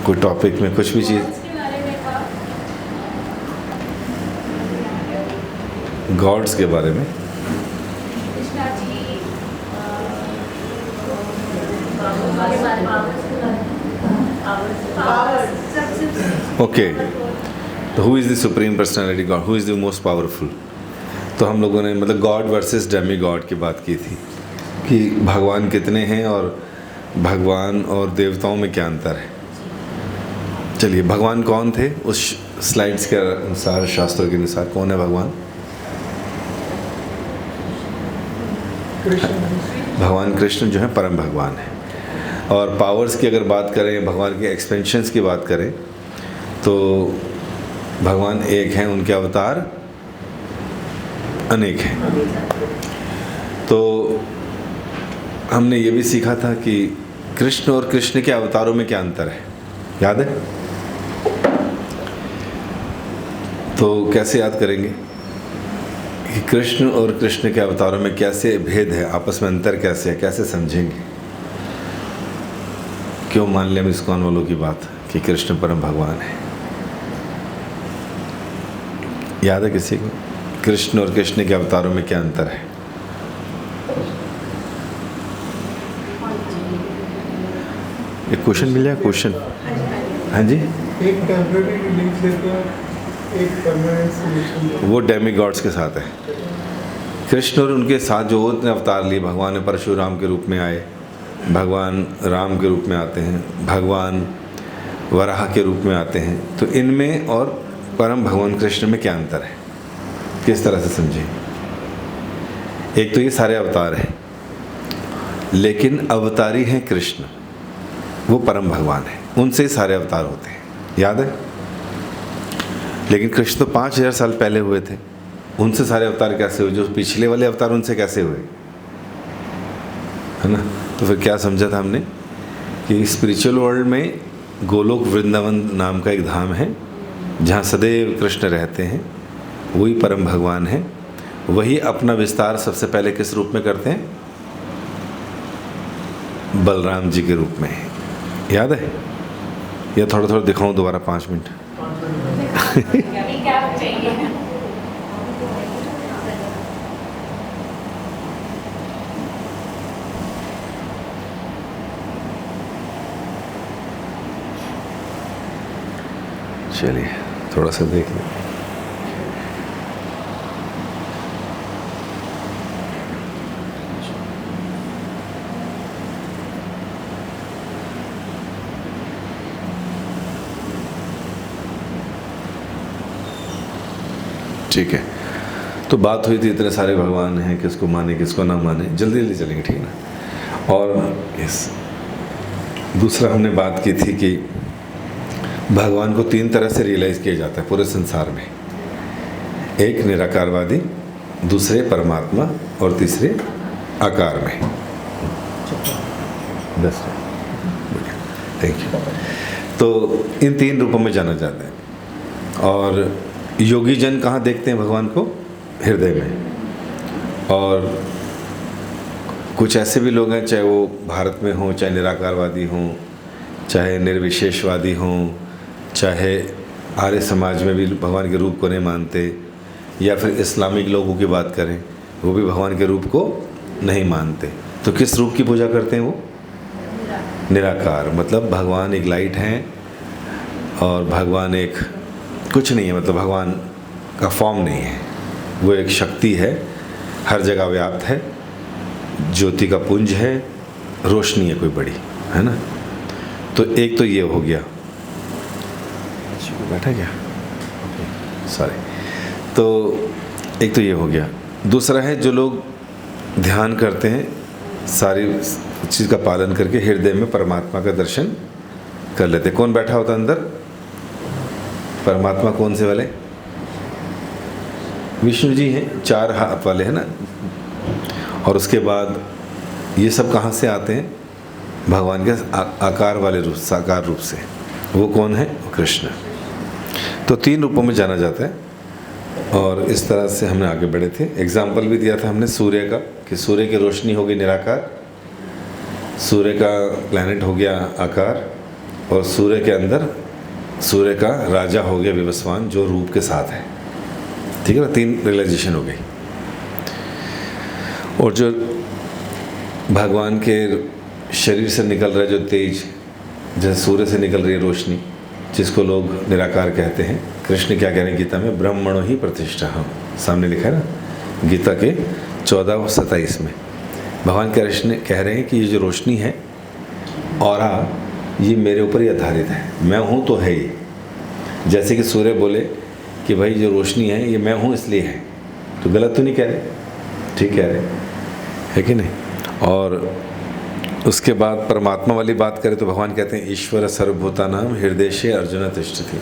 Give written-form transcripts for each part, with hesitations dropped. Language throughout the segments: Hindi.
कोई टॉपिक में कुछ भी चीज़, गॉड्स के बारे में। ओके, तो who is the supreme personality God, who is the most powerful. तो हम लोगों ने मतलब गॉड वर्सेस डेमी गॉड की बात की थी कि भगवान कितने हैं और भगवान और देवताओं में क्या अंतर है। चलिए, भगवान कौन थे उस स्लाइड्स के अनुसार, शास्त्रों के अनुसार कौन है भगवान? भगवान कृष्ण जो है परम भगवान है। और पावर्स की अगर बात करें, भगवान के एक्सपेंशंस की बात करें, तो भगवान एक हैं, उनके अवतार अनेक हैं। तो हमने ये भी सीखा था कि कृष्ण और कृष्ण के अवतारों में क्या अंतर है, याद है? तो कैसे याद करेंगे कि कृष्ण और कृष्ण के अवतारों में कैसे भेद है, आपस में अंतर कैसे है, कैसे समझेंगे? क्यों मान लें हम इस्कॉन वालों की बात कि कृष्ण परम भगवान है? याद है किसी को कृष्ण और कृष्ण के अवतारों में क्या अंतर है? एक क्वेश्चन मिल जाए, क्वेश्चन। हाँ जी, एक टेम्परेरी रिलीफ देते हैं, एक परमानेंट सॉल्यूशन। वो डेमी गॉड्स के साथ है। कृष्ण और उनके साथ जो उतने अवतार लिए, भगवान परशुराम के रूप में आए, भगवान राम के रूप में आते हैं, भगवान वराह के रूप में आते हैं, तो इनमें और परम भगवान कृष्ण में क्या अंतर है, किस तरह से समझें? एक तो ये सारे अवतार हैं, लेकिन अवतारी हैं कृष्ण, वो परम भगवान है, उनसे ही सारे अवतार होते हैं, याद है? लेकिन कृष्ण तो 5000 साल पहले हुए थे, उनसे सारे अवतार कैसे हुए? जो पिछले वाले अवतार उनसे कैसे हुए, है ना? तो फिर क्या समझा था हमने कि स्पिरिचुअल वर्ल्ड में गोलोक वृंदावन नाम का एक धाम है जहाँ सदैव कृष्ण रहते हैं, वही परम भगवान है। वही अपना विस्तार सबसे पहले किस रूप में करते हैं? बलराम जी के रूप में, याद है? या थोड़ा थोड़ा दिखाऊं दोबारा 5 मिनट? चलिए थोड़ा सा देख लें। ठीक है, तो बात हुई थी इतने सारे भगवान हैं, किसको माने किसको ना माने, जल्दी जल्दी चलेंगे, ठीक है ना? और इस दूसरा हमने बात की थी कि भगवान को 3 तरह से रियलाइज़ किया जाता है पूरे संसार में। एक निराकारवादी, दूसरे परमात्मा और तीसरे आकार में। बस, थैंक यू। तो इन 3 रूपों में जाना जाता है। और योगी जन कहाँ देखते हैं भगवान को? हृदय में। और कुछ ऐसे भी लोग हैं, चाहे वो भारत में हों, चाहे निराकारवादी हों, चाहे निर्विशेषवादी हों, चाहे आर्य समाज में भी भगवान के रूप को नहीं मानते, या फिर इस्लामिक लोगों की बात करें, वो भी भगवान के रूप को नहीं मानते। तो किस रूप की पूजा करते हैं वो? निराकार। मतलब भगवान एक लाइट हैं और भगवान एक कुछ नहीं है, मतलब भगवान का फॉर्म नहीं है, वो एक शक्ति है, हर जगह व्याप्त है, ज्योति का पुंज है, रोशनी है कोई बड़ी, है ना? तो एक तो ये हो गया। बैठा क्या? सॉरी। तो एक तो ये हो गया। दूसरा है जो लोग ध्यान करते हैं, सारी चीज़ का पालन करके हृदय में परमात्मा का दर्शन कर लेते। कौन बैठा होता अंदर? परमात्मा कौन से वाले? विष्णु जी हैं, 4 हाथ वाले, है ना? और उसके बाद ये सब कहाँ से आते हैं? भगवान के आकार वाले रूप, साकार रूप से। वो कौन है? कृष्ण। तो 3 रूपों में जाना जाता है और इस तरह से हमने आगे बढ़े थे। एग्जाम्पल भी दिया था हमने सूर्य का, कि सूर्य की रोशनी हो गई निराकार, सूर्य का प्लैनेट हो गया आकार, और सूर्य के अंदर सूर्य का राजा हो गया विवस्वान, जो रूप के साथ है। ठीक है ना, 3 रियलाइजेशन हो गई। और जो भगवान के शरीर से निकल रहा है जो तेज, जैसे सूर्य से निकल रही है रोशनी, जिसको लोग निराकार कहते हैं, कृष्ण क्या कह रहे हैं गीता में, ब्रह्मणो ही प्रतिष्ठा हम, सामने लिखा है ना गीता के 14 और 27 में। भगवान कृष्ण कह रहे हैं कि ये जो रोशनी है ऑरा, ये मेरे ऊपर ही आधारित है, मैं हूँ तो है ही। जैसे कि सूर्य बोले कि भाई जो रोशनी है ये मैं हूँ इसलिए है, तो गलत तो नहीं कह रहे, ठीक कह रहे है कि नहीं। और उसके बाद परमात्मा वाली बात करें तो भगवान कहते हैं ईश्वर सर्वभूतानां हृदय से अर्जुन तिष्ठति।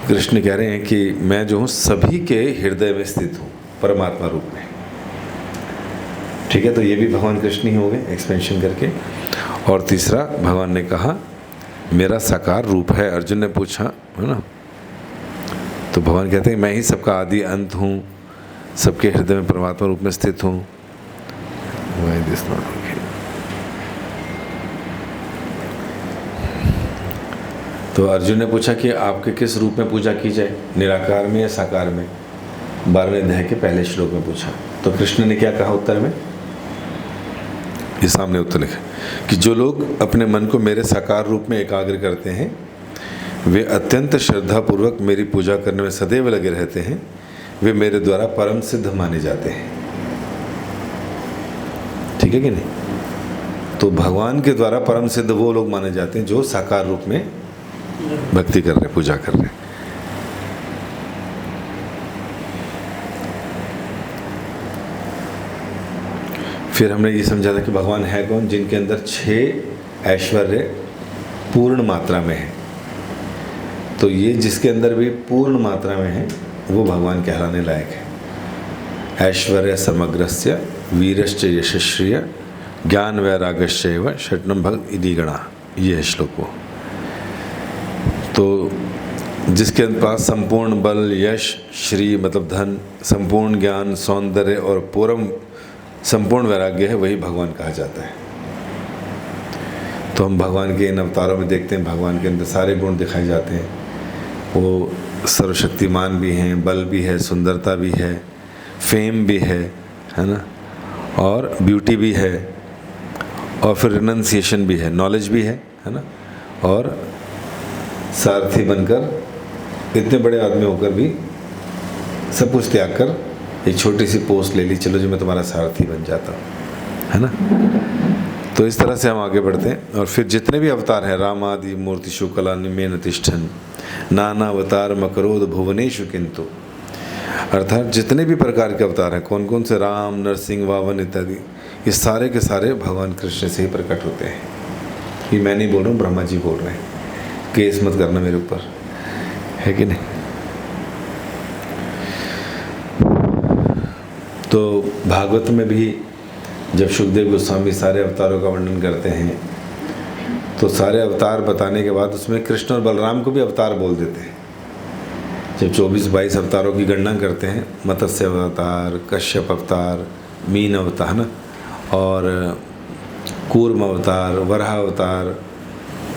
कृष्ण कह रहे हैं कि मैं जो हूँ सभी के हृदय में स्थित हूँ परमात्मा रूप में। ठीक है, तो ये भी भगवान कृष्ण ही हो गए एक्सपेंशन करके। और तीसरा भगवान ने कहा मेरा साकार रूप है। अर्जुन ने पूछा, है ना, तो भगवान कहते हैं मैं ही सबका आदि अंत हूँ, सबके हृदय में परमात्मा रूप में स्थित हूँ। तो अर्जुन ने पूछा कि आपके किस रूप में पूजा की जाए, निराकार में या साकार में? 12वें अध्याय के पहले श्लोक में पूछा। तो कृष्ण ने क्या कहा उत्तर में, ये सामने उत्तर लिखा कि जो लोग अपने मन को मेरे साकार रूप में एकाग्र करते हैं, वे अत्यंत श्रद्धापूर्वक मेरी पूजा करने में सदैव लगे रहते हैं, वे मेरे द्वारा परम सिद्ध माने जाते हैं। ठीक है कि नहीं? तो भगवान के द्वारा परम सिद्ध वो लोग माने जाते हैं जो साकार रूप में भक्ति कर रहे, पूजा कर रहे। फिर हमने ये समझा था कि भगवान है कौन, जिनके अंदर 6 ऐश्वर्य पूर्ण मात्रा में है। तो ये जिसके अंदर भी पूर्ण मात्रा में है वो भगवान कहलाने लायक है। ऐश्वर्य समग्रस्य वीरश्च यशस्श्रिय ज्ञान वैराग्यश्चैव षट्णम भक्त इति गणा, ये है श्लोक वो। तो जिसके पास संपूर्ण बल, यश, श्री मतलब धन, संपूर्ण ज्ञान, सौंदर्य और पूर्ण संपूर्ण वैराग्य है, वही भगवान कहा जाता है। तो हम भगवान के इन अवतारों में देखते हैं भगवान के अंदर सारे गुण दिखाए जाते हैं। वो सर्वशक्तिमान भी हैं, बल भी है, सुंदरता भी है, फेम भी है ना, और ब्यूटी भी है, और फिर रिनंसिएशन भी है, नॉलेज भी है ना, और सारथी बनकर इतने बड़े आदमी होकर भी सब कुछ त्याग कर एक छोटी सी पोस्ट ले ली, चलो जी मैं तुम्हारा सारथी बन जाता हूँ, है ना। तो इस तरह से हम आगे बढ़ते हैं। और फिर जितने भी अवतार हैं, रामादि मूर्तिषु कलानिमेन तिष्ठन् नाना अवतार मकरोद भुवनेषु किंतु, अर्थात जितने भी प्रकार के अवतार हैं, कौन कौन से, राम, नरसिंह, वामन इत्यादि, ये सारे के सारे भगवान कृष्ण से ही प्रकट होते हैं। ये मैं नहीं बोल रहा हूँ, ब्रह्मा जी बोल रहे हैं। केस मत करना मेरे ऊपर, है कि नहीं। तो भागवत में भी जब सुखदेव गोस्वामी सारे अवतारों का वर्णन करते हैं, तो सारे अवतार बताने के बाद उसमें कृष्ण और बलराम को भी अवतार बोल देते हैं। जब 24-22 अवतारों की गणना करते हैं, मत्स्य अवतार, कश्यप अवतार, मीन अवतार ना, और कूर्म अवतार, वराह अवतार,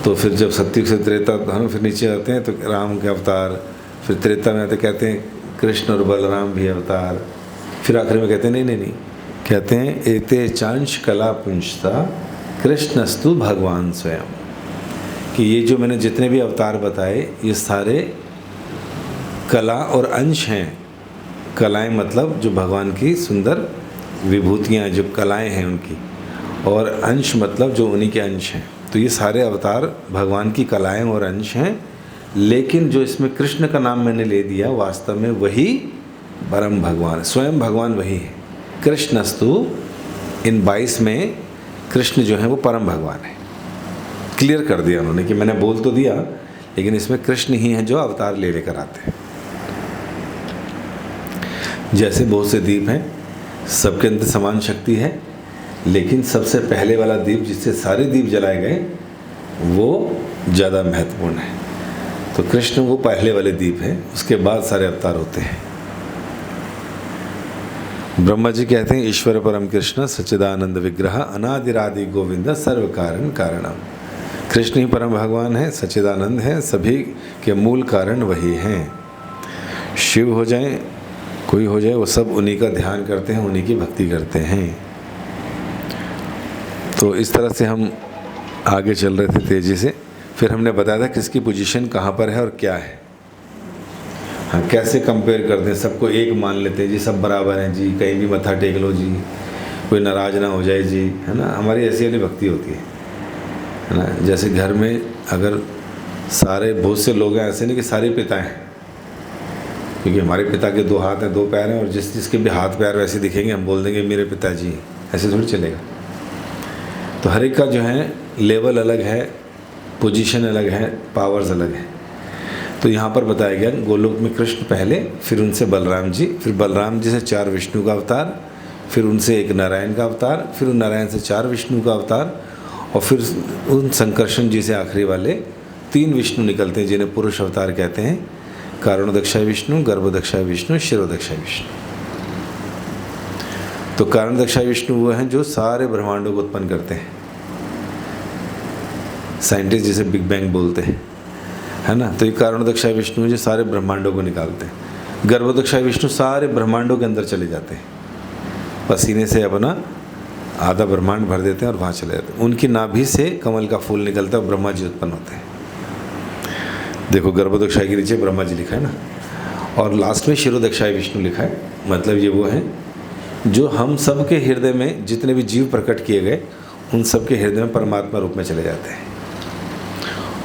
तो फिर जब सत्युग से त्रेता हम फिर नीचे आते हैं तो राम के अवतार, फिर त्रेता में आते कहते हैं कृष्ण और बलराम भी अवतार, फिर आखिर में कहते हैं नहीं कहते हैं एते चांश कला पुंजता कृष्णस्तु भगवान स्वयं, कि ये जो मैंने जितने भी अवतार बताए ये सारे कला और अंश हैं। कलाएं मतलब जो भगवान की सुंदर विभूतियाँ, जो कलाएं हैं उनकी, और अंश मतलब जो उन्हीं के अंश हैं। तो ये सारे अवतार भगवान की कलाएं और अंश हैं, लेकिन जो इसमें कृष्ण का नाम मैंने ले दिया, वास्तव में वही परम भगवान, स्वयं भगवान वही है। कृष्णस्तु, इन 22 में कृष्ण जो है वो परम भगवान है। क्लियर कर दिया उन्होंने कि मैंने बोल तो दिया, लेकिन इसमें कृष्ण ही हैं जो अवतार ले लेकर आते हैं। जैसे बहुत से दीप हैं, सबके अंदर समान शक्ति है, लेकिन सबसे पहले वाला दीप जिससे सारे दीप जलाए गए वो ज़्यादा महत्वपूर्ण है। तो कृष्ण वो पहले वाले दीप हैं, उसके बाद सारे अवतार होते हैं। ब्रह्मा जी कहते हैं ईश्वर परम कृष्ण सच्चिदानंद विग्रह अनादिरादि गोविंद सर्व कारण कारणम। कृष्ण ही परम भगवान है, सच्चिदानंद है, सभी के मूल कारण वही हैं। शिव हो जाए, कोई हो जाए, वो सब उन्हीं का ध्यान करते हैं, उन्हीं की भक्ति करते हैं। तो इस तरह से हम आगे चल रहे थे तेज़ी से। फिर हमने बताया था किसकी पोजीशन कहाँ पर है और क्या है। हाँ, कैसे कंपेयर करते हैं, सबको एक मान लेते हैं जी, सब बराबर हैं जी, कहीं भी मत्था टेक लो जी, कोई नाराज़ ना हो जाए जी, है ना। हमारी ऐसी वाली भक्ति होती है ना। जैसे घर में अगर सारे बहुत से लोग हैं, ऐसे नहीं कि सारे पिता हैं, क्योंकि हमारे पिता के 2 हाथ हैं 2 पैर हैं, और जिसके भी हाथ पैर वैसे दिखेंगे हम बोल देंगे मेरे पिताजी, ऐसे थोड़ी चलेगा। तो हर एक का जो है लेवल अलग है, पोजीशन अलग है, पावर्स अलग है। तो यहाँ पर बताया गया गोलोक में कृष्ण पहले, फिर उनसे बलराम जी, फिर बलराम जी से 4 विष्णु का अवतार, फिर उनसे 1 नारायण का अवतार, फिर उन नारायण से 4 विष्णु का अवतार, और फिर उन संकर्षण जी से आखिरी वाले 3 विष्णु निकलते हैं जिन्हें पुरुष अवतार कहते हैं। कारणोदक्षाय विष्णु, गर्भोदक्षाय विष्णु, शिरोदक्षाय विष्णु। तो कारणोदक्षाय विष्णु वो हैं जो सारे ब्रह्मांडों को उत्पन्न करते हैं। साइंटिस्ट जिसे बिग बैंग बोलते हैं, है ना। तो ये कारणोदक्षाय विष्णु जो सारे ब्रह्मांडों को निकालते हैं। गर्भोदक्षाय विष्णु सारे ब्रह्मांडों के अंदर चले जाते हैं, पसीने से अपना आधा ब्रह्मांड भर देते हैं और वहाँ चले जाते हैं। उनकी नाभि से कमल का फूल निकलता है और ब्रह्मा जी उत्पन्न होते हैं। देखो गर्भोदक्षाय के नीचे ब्रह्मा जी लिखा है ना, और लास्ट में शिरोदक्षाय विष्णु लिखा है। मतलब ये वो हैं जो हम सब के हृदय में जितने भी जीव प्रकट किए गए, उन सब के हृदय में परमात्मा रूप में चले जाते हैं।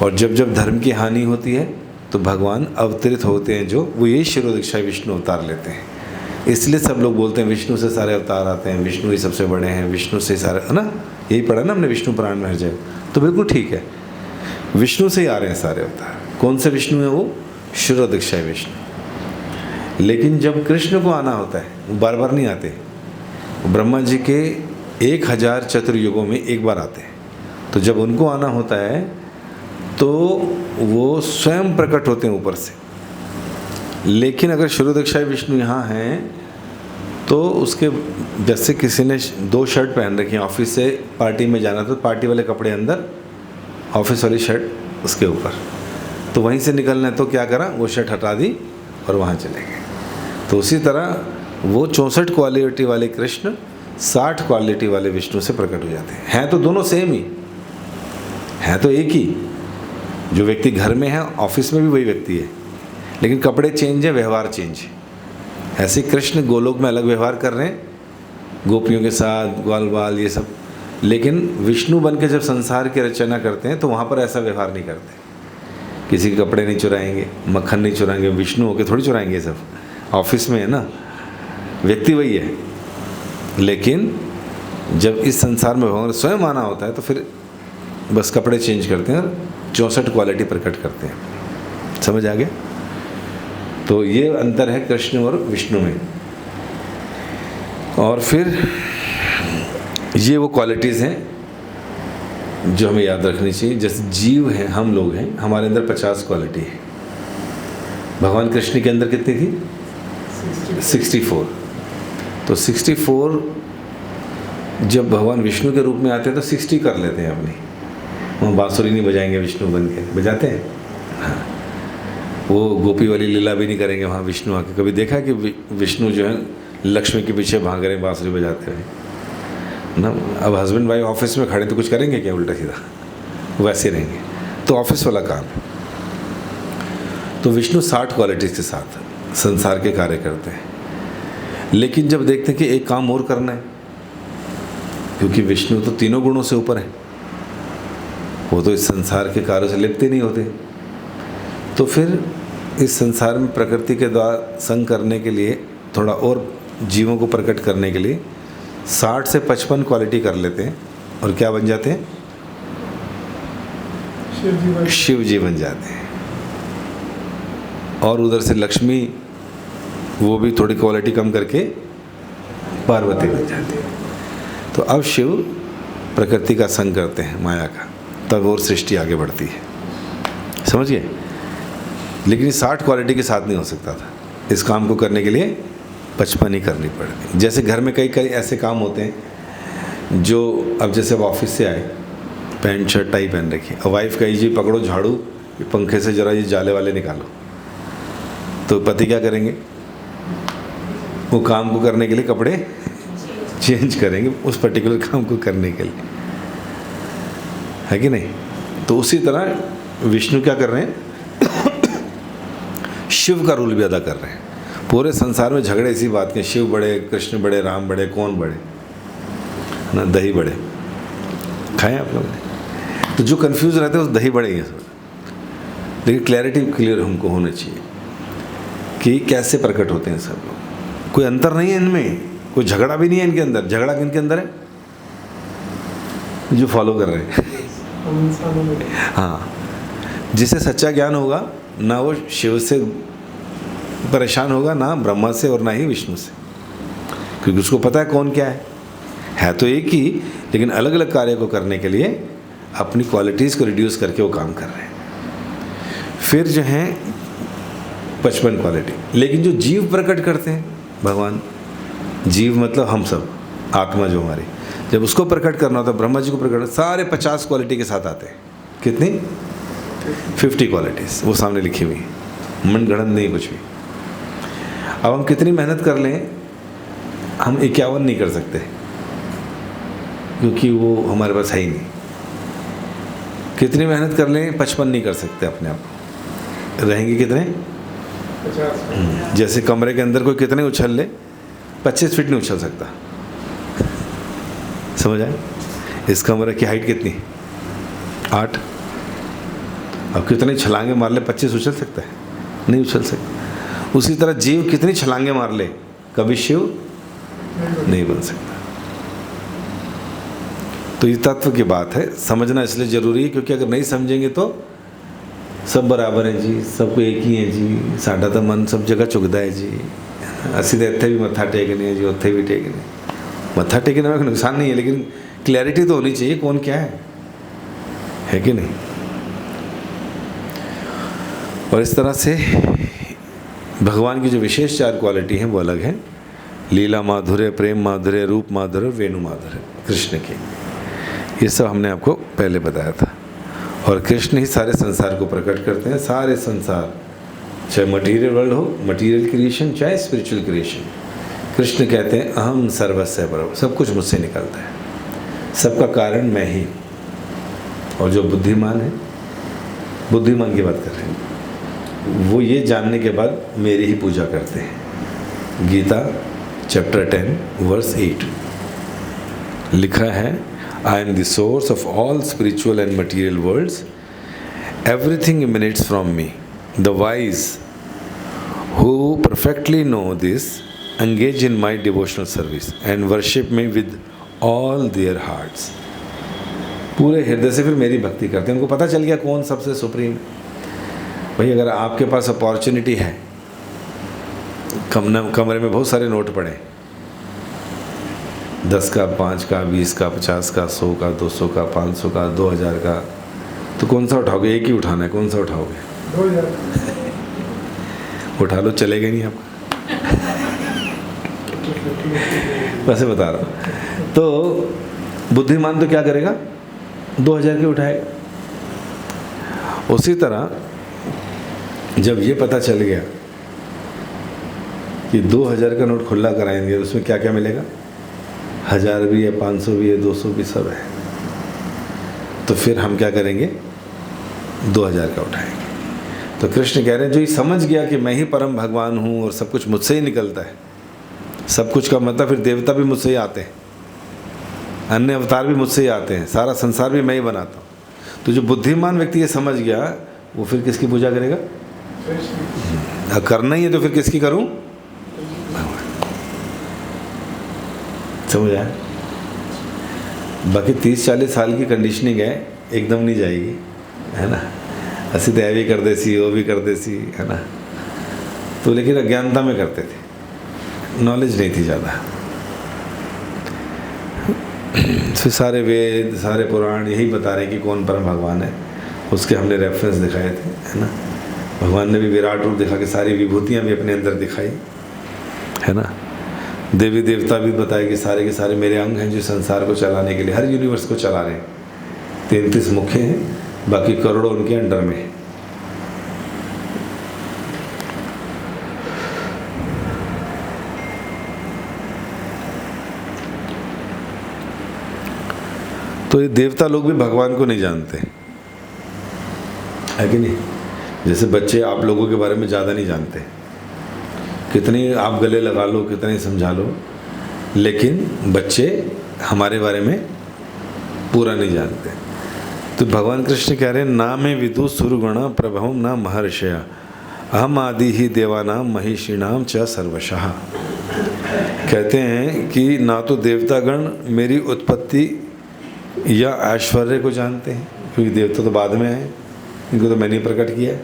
और जब जब धर्म की हानि होती है तो भगवान अवतरित होते हैं, जो वो यही शिरोदक्षाय विष्णु अवतार लेते हैं। इसलिए सब लोग बोलते हैं विष्णु से सारे अवतार आते हैं, विष्णु ही सबसे बड़े हैं, विष्णु से सारे, है ना। यही पढ़ा ना हमने विष्णु पुराण में हर जगह। तो बिल्कुल ठीक है, विष्णु से ही आ रहे हैं सारे अवतार। कौन से विष्णु है वो? शिरोदक्षाय विष्णु। लेकिन जब कृष्ण को आना होता है वो बार बार नहीं आते, ब्रह्मा जी के 1000 चतुर्युगों में एक बार आते हैं। तो जब उनको आना होता है तो वो स्वयं प्रकट होते हैं ऊपर से। लेकिन अगर शिरोदक्षाय विष्णु यहाँ हैं तो उसके, जैसे किसी ने 2 शर्ट पहन रखी हैं, ऑफिस से पार्टी में जाना, तो पार्टी वाले कपड़े अंदर, ऑफिस वाली शर्ट उसके ऊपर, तो वहीं से निकलना है तो क्या करा, वो शर्ट हटा दी और वहाँ चले गए। तो उसी तरह वो 64 क्वालिटी वाले कृष्ण 60 क्वालिटी वाले विष्णु से प्रकट हो जाते हैं। हैं तो दोनों सेम ही, हैं तो एक ही। जो व्यक्ति घर में है ऑफिस में भी वही व्यक्ति है, लेकिन कपड़े चेंज है, व्यवहार चेंज है। ऐसे कृष्ण गोलोक में अलग व्यवहार कर रहे हैं गोपियों के साथ, ग्वाल बाल ये सब। लेकिन विष्णु बन के जब संसार की रचना करते हैं तो वहाँ पर ऐसा व्यवहार नहीं करते। किसी के कपड़े नहीं चुराएंगे, मक्खन नहीं चुराएंगे, विष्णु होके थोड़ी चुराएंगे सब। ऑफिस में है ना, व्यक्ति वही है। लेकिन जब इस संसार में भगवान स्वयं आना होता है तो फिर बस कपड़े चेंज करते हैं और 64 क्वालिटी प्रकट करते हैं। समझ आ गया? तो ये अंतर है कृष्ण और विष्णु में। और फिर ये वो क्वालिटीज़ हैं जो हमें याद रखनी चाहिए। जैसे जीव हैं, हम लोग हैं, हमारे अंदर 50 क्वालिटी है। भगवान कृष्ण के अंदर कितनी थी? 64। तो 64 जब भगवान विष्णु के रूप में आते हैं तो 60 कर लेते हैं अपनी। वहाँ बांसुरी नहीं बजाएंगे विष्णु बन के, बजाते हैं? हाँ। वो गोपी वाली लीला भी नहीं करेंगे वहाँ विष्णु आके। कभी देखा कि विष्णु जो है लक्ष्मी के पीछे भाग रहे हैं बांसुरी बजाते हुए ना। अब हस्बैंड वाइफ ऑफिस में खड़े तो कुछ करेंगे क्या उल्टा सीधा? वैसे रहेंगे। तो ऑफिस वाला काम है। तो विष्णु 60 क्वालिटीज़ के साथ संसार के कार्य करते हैं। लेकिन जब देखते हैं कि एक काम और करना है, क्योंकि विष्णु तो तीनों गुणों से ऊपर है, वो तो इस संसार के कार्यों से लिप्त नहीं होते। तो फिर इस संसार में प्रकृति के द्वारा संग करने के लिए, थोड़ा और जीवों को प्रकट करने के लिए 60 से 55 क्वालिटी कर लेते हैं और क्या बन जाते हैं? शिव जी बन जाते हैं। और उधर से लक्ष्मी, वो भी थोड़ी क्वालिटी कम करके पार्वती बन जाती है। तो अब शिव प्रकृति का संग करते हैं, माया का, तब और सृष्टि आगे बढ़ती है। समझिए? लेकिन 60 क्वालिटी के साथ नहीं हो सकता था। इस काम को करने के लिए 55 ही करनी पड़ती। जैसे घर में कई ऐसे काम होते हैं जो, अब जैसे अब ऑफिस से आए, पैंट शर्ट टाई पहन रखी, और वाइफ कही जी पकड़ो झाड़ू, ये पंखे से जरा ये जाले वाले निकालो, तो पति क्या करेंगे? वो काम को करने के लिए कपड़े चेंज करेंगे उस पर्टिकुलर काम को करने के लिए, है कि नहीं? तो उसी तरह विष्णु क्या कर रहे हैं? शिव का रोल भी अदा कर रहे हैं। पूरे संसार में झगड़े इसी बात के, शिव बड़े, कृष्ण बड़े, राम बड़े, कौन बड़े ना? दही बड़े खाएं आप लोगों ने? तो जो कंफ्यूज रहते हैं उस दही बड़े ही हैं सब। लेकिन क्लैरिटी क्लियर हमको होना चाहिए कि कैसे प्रकट होते हैं सब लोग। कोई अंतर नहीं है इनमें, कोई झगड़ा भी नहीं है इनके अंदर। झगड़ा किनके अंदर है? जो फॉलो कर रहे हैं। हम इंसानों में हाँ, जिसे सच्चा ज्ञान होगा ना वो शिव से परेशान होगा, ना ब्रह्मा से, और ना ही विष्णु से, क्योंकि उसको पता है कौन क्या है तो एक ही, लेकिन अलग अलग कार्य को करने के लिए अपनी क्वालिटीज़ को रिड्यूस करके वो काम कर रहे हैं। फिर जो हैं 55 क्वालिटी। लेकिन जो जीव प्रकट करते हैं भगवान, जीव मतलब हम सब, आत्मा जो हमारी, जब उसको प्रकट करना होता है, ब्रह्मा जी को प्रकट, सारे 50 क्वालिटी के साथ आते हैं। कितनी? 50 क्वालिटीज़ वो सामने लिखी हुई, मनगढ़ंत नहीं कुछ भी। अब हम कितनी मेहनत कर लें, हम 51 नहीं कर सकते, क्योंकि वो हमारे पास है ही नहीं। कितनी मेहनत कर लें, 55 नहीं कर सकते अपने आप। रहेंगे कितने? 50। जैसे कमरे के अंदर कोई कितने उछल ले, 25 फीट नहीं उछल सकता। समझ आए? इस कमरे की हाइट कितनी? 8। अब कितने छलांगे मार ले, 25 उछल सकता है? नहीं उछल सकता। उसी तरह जीव कितनी छलांगे मार ले, कभी शिव नहीं बन सकता। तो ये तत्व की बात है, समझना इसलिए ज़रूरी है, क्योंकि अगर नहीं समझेंगे तो सब बराबर है जी, सबको एक ही है जी, साडा तो मन सब जगह चुगदा है जी, असी तो इतने भी मत्था टेकने है जी, उत्थे भी टेकने। मत्था टेकने में कोई नुकसान नहीं है, लेकिन क्लैरिटी तो होनी चाहिए कौन क्या है कि नहीं? और इस तरह से भगवान की जो विशेष 4 क्वालिटी हैं वो अलग हैं। लीला माधुर्य, प्रेम माधुर्य, रूप माधुर्य, वेणु माधुर्य कृष्ण की। ये सब हमने आपको पहले बताया था। और कृष्ण ही सारे संसार को प्रकट करते हैं। सारे संसार, चाहे मटीरियल वर्ल्ड हो, मटीरियल क्रिएशन, चाहे स्पिरिचुअल क्रिएशन, कृष्ण कहते हैं अहम सर्वस्य परम, सब कुछ मुझसे निकलता है, सबका कारण मैं ही। और जो बुद्धिमान है, बुद्धिमान की बात कर रहे हैं, वो ये जानने के बाद मेरी ही पूजा करते हैं। गीता चैप्टर 10 वर्स 8 लिखा है, I am the source of all spiritual and material worlds. Everything emanates from me. The wise who perfectly know this engage in my devotional service and worship me with all their hearts. पूरे हृदय से फिर मेरी भक्ति करते हैं। उनको पता चल गया कौन सबसे सुप्रीम। भाई अगर आपके पास अपॉर्चुनिटी है, कमरे में बहुत सारे नोट पड़े, 10 का, 5 का, 20 का, 50 का, 100 का, 200 का, 500 का, 2000 का, तो कौन सा उठाओगे? एक ही उठाना है, कौन सा उठाओगे? 2000 उठा लो, चलेगा नहीं आपका। वैसे बता रहा हूँ। तो बुद्धिमान तो क्या करेगा? 2000 के उठाएगा। उसी तरह जब ये पता चल गया कि 2000 का नोट खुला कराएंगे, उसमें क्या क्या मिलेगा? 1000 भी है, 500 भी है, 200 भी, सब है। तो फिर हम क्या करेंगे? 2000 का उठाएंगे। तो कृष्ण कह रहे हैं जो ये समझ गया कि मैं ही परम भगवान हूँ और सब कुछ मुझसे ही निकलता है, सब कुछ का मतलब फिर देवता भी मुझसे ही आते हैं, अन्य अवतार भी मुझसे ही आते हैं, सारा संसार भी मैं ही बनाता हूँ। तो जो बुद्धिमान व्यक्ति ये समझ गया, वो फिर किसकी पूजा करेगा? करना ही है तो फिर किसकी करूँ? समझ आया? बाकी 30-40 साल की कंडीशनिंग है, एकदम नहीं जाएगी, है ना? ऐसी तो भी कर देसी, वो भी कर देसी, है ना? तो लेकिन अज्ञानता में करते थे, नॉलेज नहीं थी ज़्यादा। फिर सारे वेद, सारे पुराण यही बता रहे हैं कि कौन परम भगवान है। उसके हमने रेफरेंस दिखाए थे, है ना? भगवान ने भी विराट रूप दिखा के सारी विभूतियाँ भी अपने अंदर दिखाई, है ना? देवी देवता भी बताए कि सारे के सारे मेरे अंग हैं जो संसार को चलाने के लिए, हर यूनिवर्स को चला रहे हैं। 33 मुख्य हैं, बाकी करोड़ों उनके अंडर में है। तो ये देवता लोग भी भगवान को नहीं जानते, है कि नहीं? जैसे बच्चे आप लोगों के बारे में ज़्यादा नहीं जानते, कितनी आप गले लगा लो, कितनी समझा लो, लेकिन बच्चे हमारे बारे में पूरा नहीं जानते। तो भगवान कृष्ण कह रहे हैं, ना में विदु सुरगुण प्रभवम ना महर्षया अहम आदि ही देवानाम महिषीणाम च सर्वशः। कहते हैं कि ना तो देवतागण मेरी उत्पत्ति या ऐश्वर्य को जानते हैं, क्योंकि देवता तो बाद में आए, इनको तो मैंने प्रकट किया है,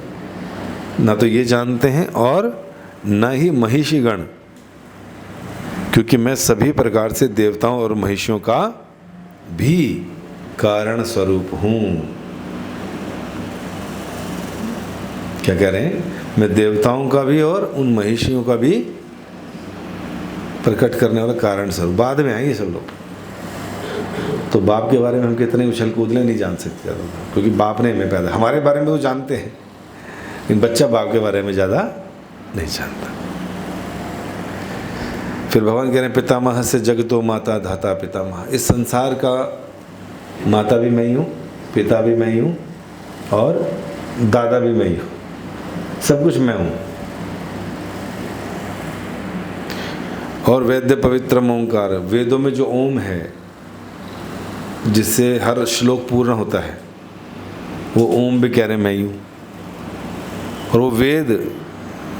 ना तो ये जानते हैं, और ना ही महिषीगण, क्योंकि मैं सभी प्रकार से देवताओं और महिषियों का भी कारण स्वरूप हूँ। क्या कह रहे हैं? मैं देवताओं का भी और उन महिषियों का भी प्रकट करने वाला कारण स्वरूप। बाद में आएंगे सब लोग, तो बाप के बारे में हम कितने उछल कूद ले नहीं जान सकते ज़्यादा, क्योंकि बाप ने हमें पैदा, हमारे बारे में तो जानते हैं, लेकिन बच्चा बाप के बारे में ज़्यादा नहीं जानता। फिर भगवान कह रहे हैं, पितामह से जगतो माता धाता पितामह। इस संसार का माता भी मैं ही हूँ, पिता भी मैं ही हूँ, और दादा भी मैं ही हूँ, सब कुछ मैं हूँ। और वेद्य पवित्रम ओंकार, वेदों में जो ओम है जिससे हर श्लोक पूर्ण होता है, वो ओम भी कह रहे मैं ही हूँ। और वो वेद,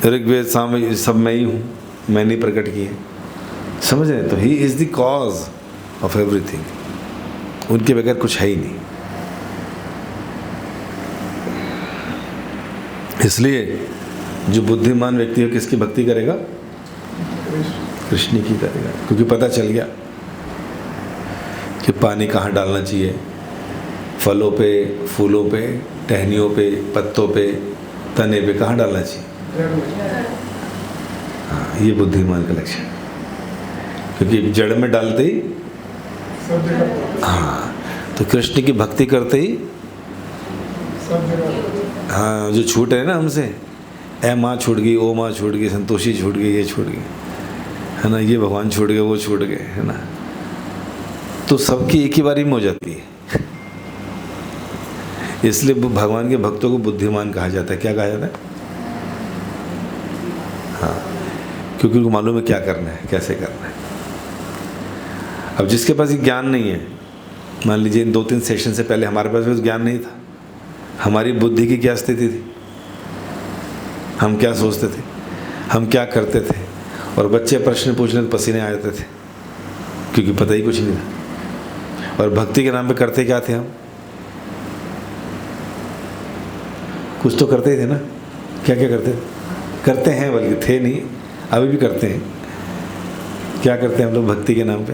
ऋग्वेद, सामवेद, सब मैं ही हूँ, मैंने प्रकट किए। समझ रहे? तो he is the cause of everything, उनके बगैर कुछ है ही नहीं। इसलिए जो बुद्धिमान व्यक्ति है किसकी भक्ति करेगा? कृष्ण की करेगा, क्योंकि पता चल गया कि पानी कहाँ डालना चाहिए, फलों पे, फूलों पे, टहनियों पे, पत्तों पे, तने पे कहाँ डालना चाहिए। हाँ, ये बुद्धिमान का लक्षण, क्योंकि जड़ में डालते ही, हाँ, तो कृष्ण की भक्ति करते ही, हाँ, जो छूटे है ना हमसे, ए माँ छूट गई, ओ माँ छूट गई, संतोषी छूट गई, ये छूट गई, है ना, ये भगवान छूट गए, वो छूट गए, है ना, तो सबकी एक ही बारी में हो जाती है। इसलिए भगवान के भक्तों को बुद्धिमान कहा जाता है। क्या कहा जाता है? हाँ, क्योंकि उनको मालूम है क्या करना है, कैसे करना है। अब जिसके पास ये ज्ञान नहीं है, मान लीजिए इन 2-3 सेशन से पहले हमारे पास भी ज्ञान नहीं था, हमारी बुद्धि की क्या स्थिति थी, हम क्या सोचते थे, हम क्या करते थे, और बच्चे प्रश्न पूछने तो पसीने आ जाते थे, क्योंकि पता ही कुछ नहीं था। और भक्ति के नाम पे करते क्या थे हम? कुछ तो करते ही थे ना। क्या क्या करते थे? करते हैं, बल्कि थे नहीं, अभी भी करते हैं। क्या करते हैं हम लोग भक्ति के नाम पे?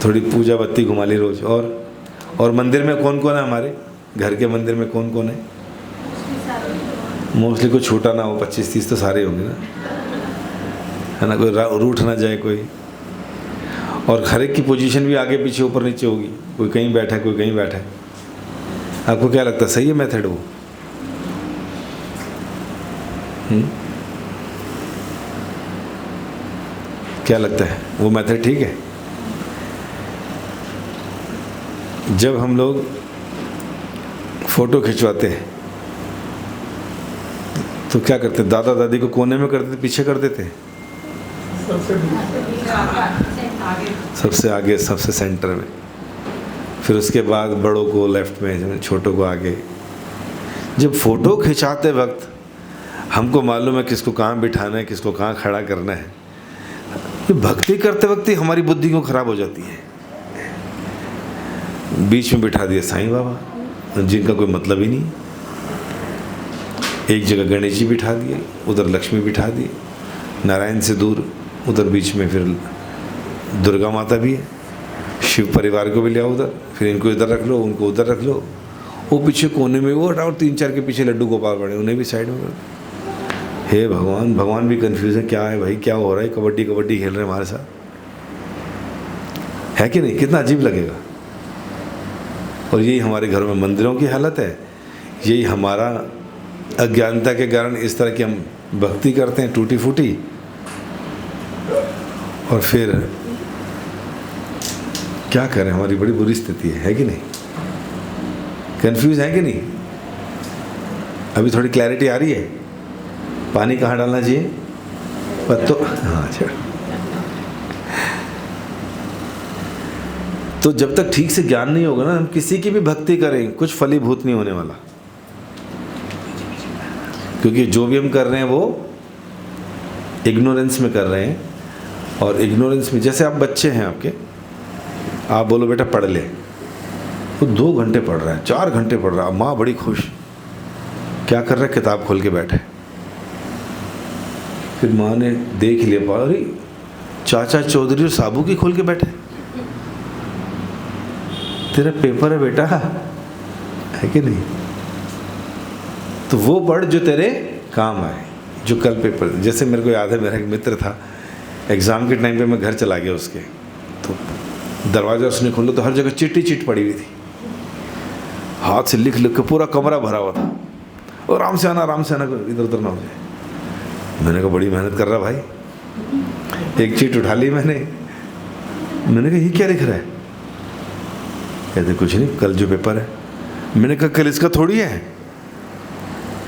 थोड़ी पूजा बत्ती घुमा ली रोज। और मंदिर में कौन कौन है? हमारे घर के मंदिर में कौन कौन है? मोस्टली कोई छूटा ना हो, 25-30 तो सारे होंगे ना, है ना, कोई रूठ ना जाए कोई। और हर एक की पोजीशन भी आगे पीछे ऊपर नीचे होगी, कोई कहीं बैठा है, कोई कहीं बैठा है। आपको क्या लगता है, सही है मेथड वो? क्या लगता है, वो मेथड ठीक है? जब हम लोग फोटो खिंचवाते हैं तो क्या करते? दादा दादी को कोने में करते थे, पीछे कर देते? सबसे आगे, सबसे सेंटर में। फिर उसके बाद बड़ों को लेफ्ट में, छोटों को आगे। जब फोटो खिंचाते वक्त हमको मालूम है किसको कहाँ बिठाना है, किसको कहाँ खड़ा करना है। तो भक्ति करते वक्त ही हमारी बुद्धि क्यों खराब हो जाती है? बीच में बिठा दिया साईं बाबा, जिनका कोई मतलब ही नहीं। एक जगह गणेश जी बिठा दिए, उधर लक्ष्मी बिठा दिए, नारायण से दूर उधर बीच में फिर दुर्गा माता भी है, शिव परिवार को भी ले आओ उधर, फिर इनको इधर रख लो, उनको उधर रख लो, वो पीछे कोने में वो हटाओ, 3-4 के पीछे लड्डू गोपाल पड़े, उन्हें भी साइड में कर दो। हे भगवान, भगवान भी कंफ्यूज है, क्या है भाई, क्या हो रहा है? कबड्डी कबड्डी खेल रहे हैं हमारे साथ, है कि नहीं? कितना अजीब लगेगा। और यही हमारे घरों में मंदिरों की हालत है, यही हमारा अज्ञानता के कारण इस तरह की हम भक्ति करते हैं टूटी फूटी, और फिर क्या करें, हमारी बड़ी बुरी स्थिति है कि नहीं? कंफ्यूज है कि नहीं? अभी थोड़ी क्लैरिटी आ रही है? पानी कहाँ डालना चाहिए? पत्तों, हाँ अच्छा। तो जब तक ठीक से ज्ञान नहीं होगा ना, हम किसी की भी भक्ति करें कुछ फलीभूत नहीं होने वाला, क्योंकि जो भी हम कर रहे हैं वो इग्नोरेंस में कर रहे हैं। और इग्नोरेंस में, जैसे आप बच्चे हैं आपके, आप बोलो बेटा पढ़ ले, वो 2 घंटे पढ़ रहा है, 4 घंटे पढ़ रहा है, माँ बड़ी खुश, क्या कर रहा है? किताब खोल के बैठे। फिर माँ ने देख लिया, अरे चाचा चौधरी और साबू की खोल के बैठे, तेरा पेपर है बेटा, है कि नहीं? तो वो पढ़ जो तेरे काम आए, जो कल पेपर। जैसे मेरे को याद है, मेरा एक मित्र था, एग्ज़ाम के टाइम पे मैं घर चला गया उसके, तो दरवाज़ा उसने खोला तो हर जगह चिट्ठी चिट पड़ी हुई थी, हाथ से लिख लिख के पूरा कमरा भरा हुआ था, और आराम से आना इधर उधर ना हो जाए। मैंने कहा बड़ी मेहनत कर रहा भाई। एक चीट उठा ली मैंने कहा ये क्या लिख रहा है? कहते कुछ नहीं, कल जो पेपर है। मैंने कहा कल इसका थोड़ी है,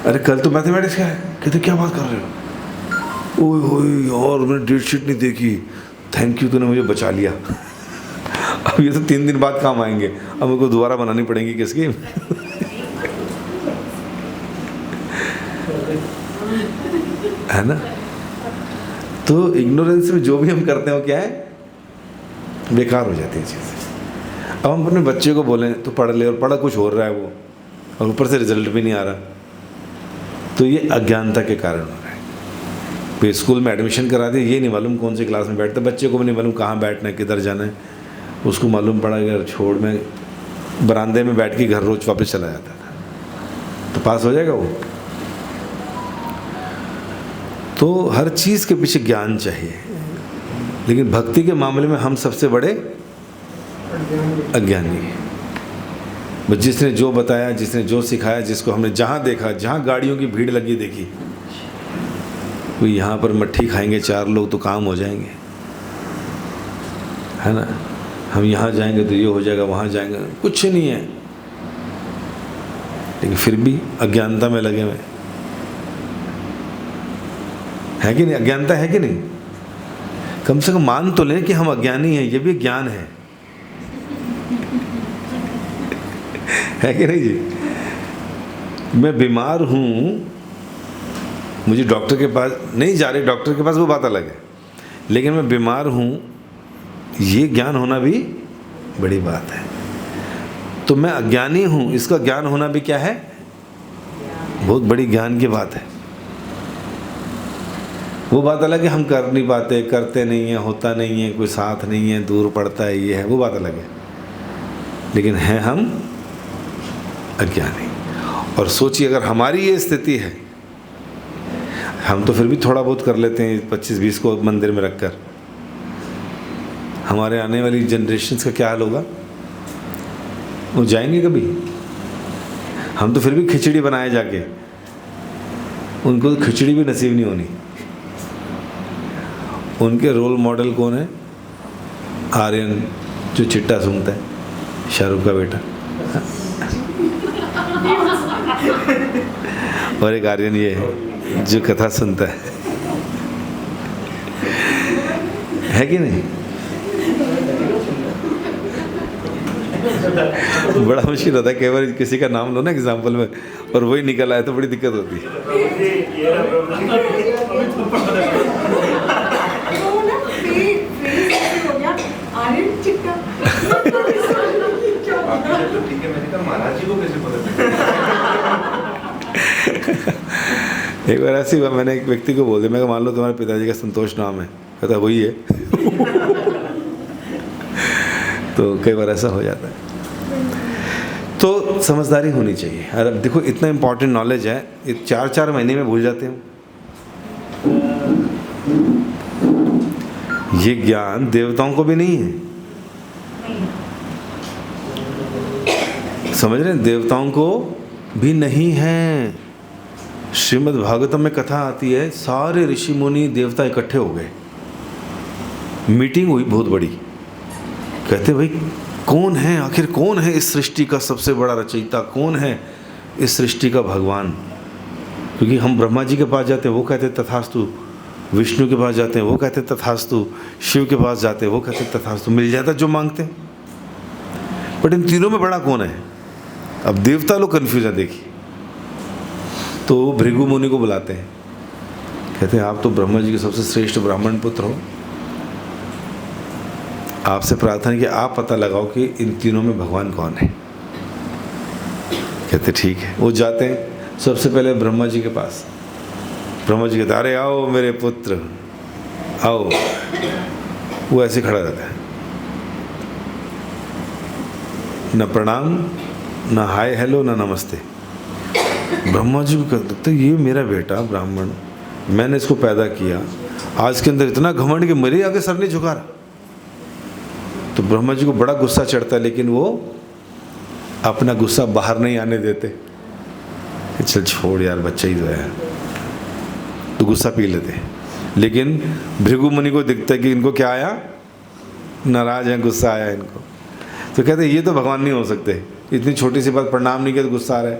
अरे कल तो मैथमेटिक्स का है। कहते क्या बात कर रहे हो? ओए होए यार, मैंने डेट शीट नहीं देखी, थैंक यू तूने मुझे बचा लिया। अब ये तो 3 दिन बाद काम आएंगे, अब मेरे को दोबारा बनानी पड़ेंगी किसकी? है ना? तो इग्नोरेंस में जो भी हम करते हैं वो क्या है? बेकार हो जाती है चीज़ें। अब हम अपने बच्चे को बोलें तो पढ़ ले, और पढ़ा कुछ हो रहा है वो, और ऊपर से रिजल्ट भी नहीं आ रहा, तो ये अज्ञानता के कारण हो रहा है। फिर स्कूल में एडमिशन करा दिया, ये नहीं मालूम कौन सी क्लास में बैठता, बच्चे को भी नहीं मालूम कहाँ बैठना है, किधर जाना है। उसको मालूम पड़ा अगर छोड़ में बरामदे में बैठ के घर रोज वापस चला जाता था, तो पास हो जाएगा वो? तो हर चीज़ के पीछे ज्ञान चाहिए, लेकिन भक्ति के मामले में हम सबसे बड़े अज्ञानी हैं। बस जिसने जो बताया, जिसने जो सिखाया, जिसको हमने जहाँ देखा, जहाँ गाड़ियों की भीड़ लगी देखी, वो यहाँ पर मट्ठी खाएंगे 4 लोग तो काम हो जाएंगे, है ना? हम यहाँ जाएंगे तो ये हो जाएगा, वहाँ जाएंगे कुछ नहीं है, लेकिन फिर भी अज्ञानता में लगे हुए है कि नहीं? अज्ञानता है कि नहीं? कम से कम मान तो लें कि हम अज्ञानी हैं, ये भी ज्ञान है है कि नहीं जी? मैं बीमार हूँ, मुझे डॉक्टर के पास नहीं जा रहे, डॉक्टर के पास वो बात अलग है, लेकिन मैं बीमार हूँ, ये ज्ञान होना भी बड़ी बात है। तो मैं अज्ञानी हूँ, इसका ज्ञान होना भी क्या है? बहुत बड़ी ज्ञान की बात है। वो बात अलग है हम कर नहीं पाते, करते नहीं हैं, होता नहीं है, कोई साथ नहीं है, दूर पड़ता है, ये है, वो बात अलग है। लेकिन हैं हम अज्ञानी। और सोचिए अगर हमारी ये स्थिति है, हम तो फिर भी थोड़ा बहुत कर लेते हैं 25-20 को मंदिर में रखकर, हमारे आने वाली जनरेशन्स का क्या हाल होगा? वो जाएंगे कभी? हम तो फिर भी खिचड़ी बनाए जाके, उनको तो खिचड़ी भी नसीब नहीं होनी। उनके रोल मॉडल कौन है? आर्यन, जो चिट्टा सूंघता है, शाहरुख का बेटा। और एक आर्यन ये है जो कथा सुनता है कि नहीं? बड़ा मुश्किल होता है कई बार, किसी का नाम लो ना एग्जाम्पल में और वही निकल आए तो बड़ी दिक्कत होती है। एक बार ऐसी बात मैंने एक व्यक्ति को बोल दिया, मैं मान लो तुम्हारे पिताजी का संतोष नाम है, कहता वही है। तो कई बार ऐसा हो जाता है। तो समझदारी होनी चाहिए। और अब देखो इतना इम्पोर्टेंट नॉलेज है, ये 4-4 महीने में भूल जाते हैं। ये ज्ञान देवताओं को भी नहीं है, समझ रहे हैं, देवताओं को भी नहीं है। श्रीमद् भागवतम में कथा आती है, सारे ऋषि मुनि देवता इकट्ठे हो गए, मीटिंग हुई बहुत बड़ी। कहते भाई कौन है, आखिर कौन है इस सृष्टि का सबसे बड़ा रचयिता, कौन है इस सृष्टि का भगवान? क्योंकि हम ब्रह्मा जी के पास जाते हैं, वो कहते तथास्तु, विष्णु के पास जाते हैं, वो कहते तथास्तु, शिव के पास जाते हैं, वो कहते तथास्तु, मिल जाता जो मांगते हैं। बट इन तीनों में बड़ा कौन है? अब देवता लोग कन्फ्यूज है। देखिए, तो भृगु मुनि को बुलाते हैं, कहते हैं आप तो ब्रह्मा जी के सबसे श्रेष्ठ ब्राह्मण पुत्र हो, आपसे प्रार्थना है कि आप पता लगाओ कि इन तीनों में भगवान कौन है। कहते ठीक है। वो जाते हैं सबसे पहले ब्रह्मा जी के पास। ब्रह्मा जी कहते अरे आओ मेरे पुत्र आओ। वो ऐसे खड़ा रहता है, न प्रणाम, न हाय हेलो, न नमस्ते। ब्रह्मा जी को कहते ये मेरा बेटा ब्राह्मण, मैंने इसको पैदा किया, आज के अंदर इतना घमंड कि मेरे आगे सर नहीं झुका रहा। तो ब्रह्मा जी को बड़ा गुस्सा चढ़ता है, लेकिन वो अपना गुस्सा बाहर नहीं आने देते। चल छोड़ यार, बच्चा ही तो है, तो गुस्सा पी लेते। लेकिन भृगु मुनि को दिखता है कि इनको क्या आया, नाराज है, गुस्सा आया इनको। तो कहते ये तो भगवान नहीं हो सकते, इतनी छोटी सी बात प्रणाम नहीं किया तो गुस्सा आ रहा है।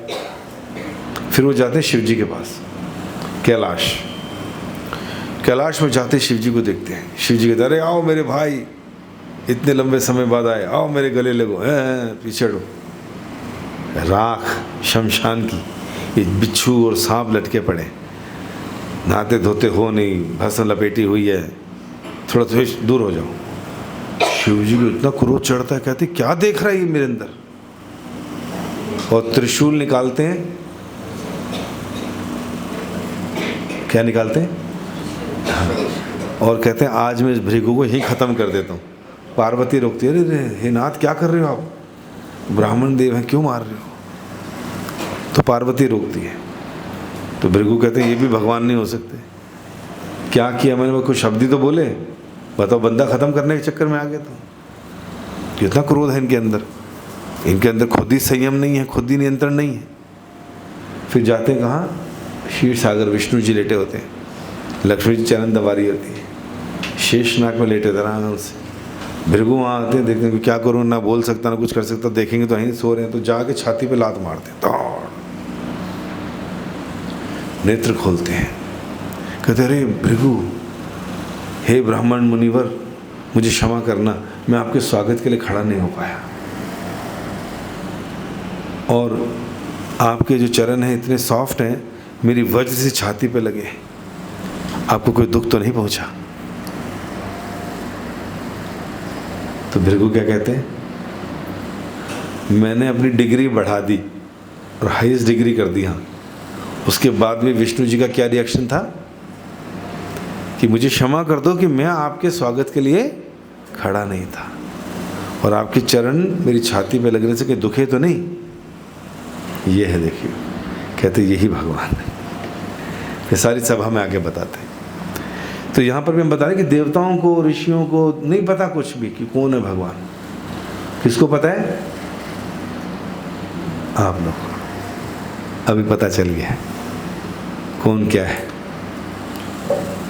फिर वो जाते हैं शिव जी के पास, कैलाश। कैलाश में जाते शिव जी को देखते हैं। शिव जी कहते अरे आओ मेरे भाई, इतने लंबे समय बाद आए, आओ मेरे गले लगो, पीछे हटो। राख शमशान की, ये बिच्छू और सांप लटके पड़े, नहाते धोते हो नहीं, भस्म लपेटी हुई है, थोड़ा थोड़ा दूर हो जाओ। शिव जी को इतना क्रोध चढ़ता है, कहते क्या देख रहा है ये मेरे अंदर, और त्रिशूल निकालते हैं। क्या निकालते हैं? और कहते हैं आज मैं इस भृगु को यहीं ख़त्म कर देता हूँ। पार्वती रोकती है, अरे हे नाथ क्या कर रहे हो आप, ब्राह्मण देव हैं, क्यों मार रहे हो? तो पार्वती रोकती है। तो भृगु कहते हैं ये भी भगवान नहीं हो सकते, क्या किया मैंने, वो कुछ शब्द ही तो बोले, बताओ बंदा ख़त्म करने के चक्कर में आ गया। तो कितना क्रोध है इनके अंदर खुद ही संयम नहीं है, खुद ही नियंत्रण नहीं है। फिर जाते हैं कहाँ, क्षीर सागर, विष्णु जी लेटे होते हैं, लक्ष्मी जी चरण दबारी होती है, शेषनाग में लेटे थे आराम से। भृगु वहाँ आते हैं, देखते हैं कि क्या करूँ, ना बोल सकता ना कुछ कर सकता, देखेंगे तो यहीं सो रहे हैं, तो जाके छाती पे लात मारते हैं, दौड़ नेत्र खोलते हैं। कहते अरे भृगु, हे ब्राह्मण मुनिवर, मुझे क्षमा करना, मैं आपके स्वागत के लिए खड़ा नहीं हो पाया, और आपके जो चरण हैं इतने सॉफ्ट हैं, मेरी वज्र से छाती पे लगे, आपको कोई दुख तो नहीं पहुंचा? तो भृगु क्या कहते हैं, मैंने अपनी डिग्री बढ़ा दी और हाईएस्ट डिग्री कर दी। हाँ, उसके बाद में विष्णु जी का क्या रिएक्शन था कि मुझे क्षमा कर दो कि मैं आपके स्वागत के लिए खड़ा नहीं था, और आपके चरण मेरी छाती पे लगने से कहीं दुखे तो नहीं। ये है, देखिए, कहते यही भगवान है। ये सारी सभा में आके बताते हैं। तो यहाँ पर भी हम बता रहे हैं कि देवताओं को, ऋषियों को नहीं पता कुछ भी कि कौन है भगवान। किसको पता है? आप लोग अभी पता चल गया है कौन क्या है।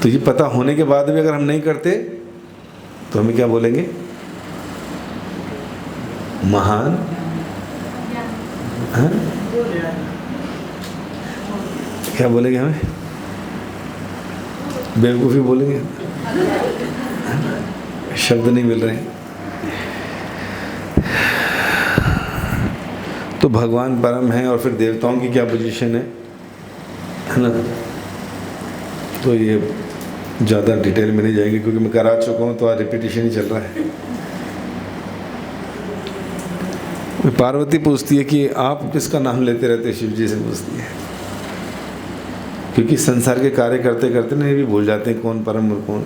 तो ये पता होने के बाद भी अगर हम नहीं करते तो हमें क्या बोलेंगे? महान, हाँ? क्या बोलेंगे हमें? बेवकूफ़ी बोलेंगे, शब्द नहीं मिल रहे हैं। तो भगवान परम है, और फिर देवताओं की क्या पोजीशन है ना? तो ये ज़्यादा डिटेल में नहीं जाएंगे क्योंकि मैं करा चुका हूँ, तो आज रिपीटिशन ही चल रहा है। पार्वती पूछती है कि आप किसका नाम लेते रहते? शिव जी से पूछती है, क्योंकि संसार के कार्य करते करते नहीं भी भूल जाते हैं कौन परम और कौन।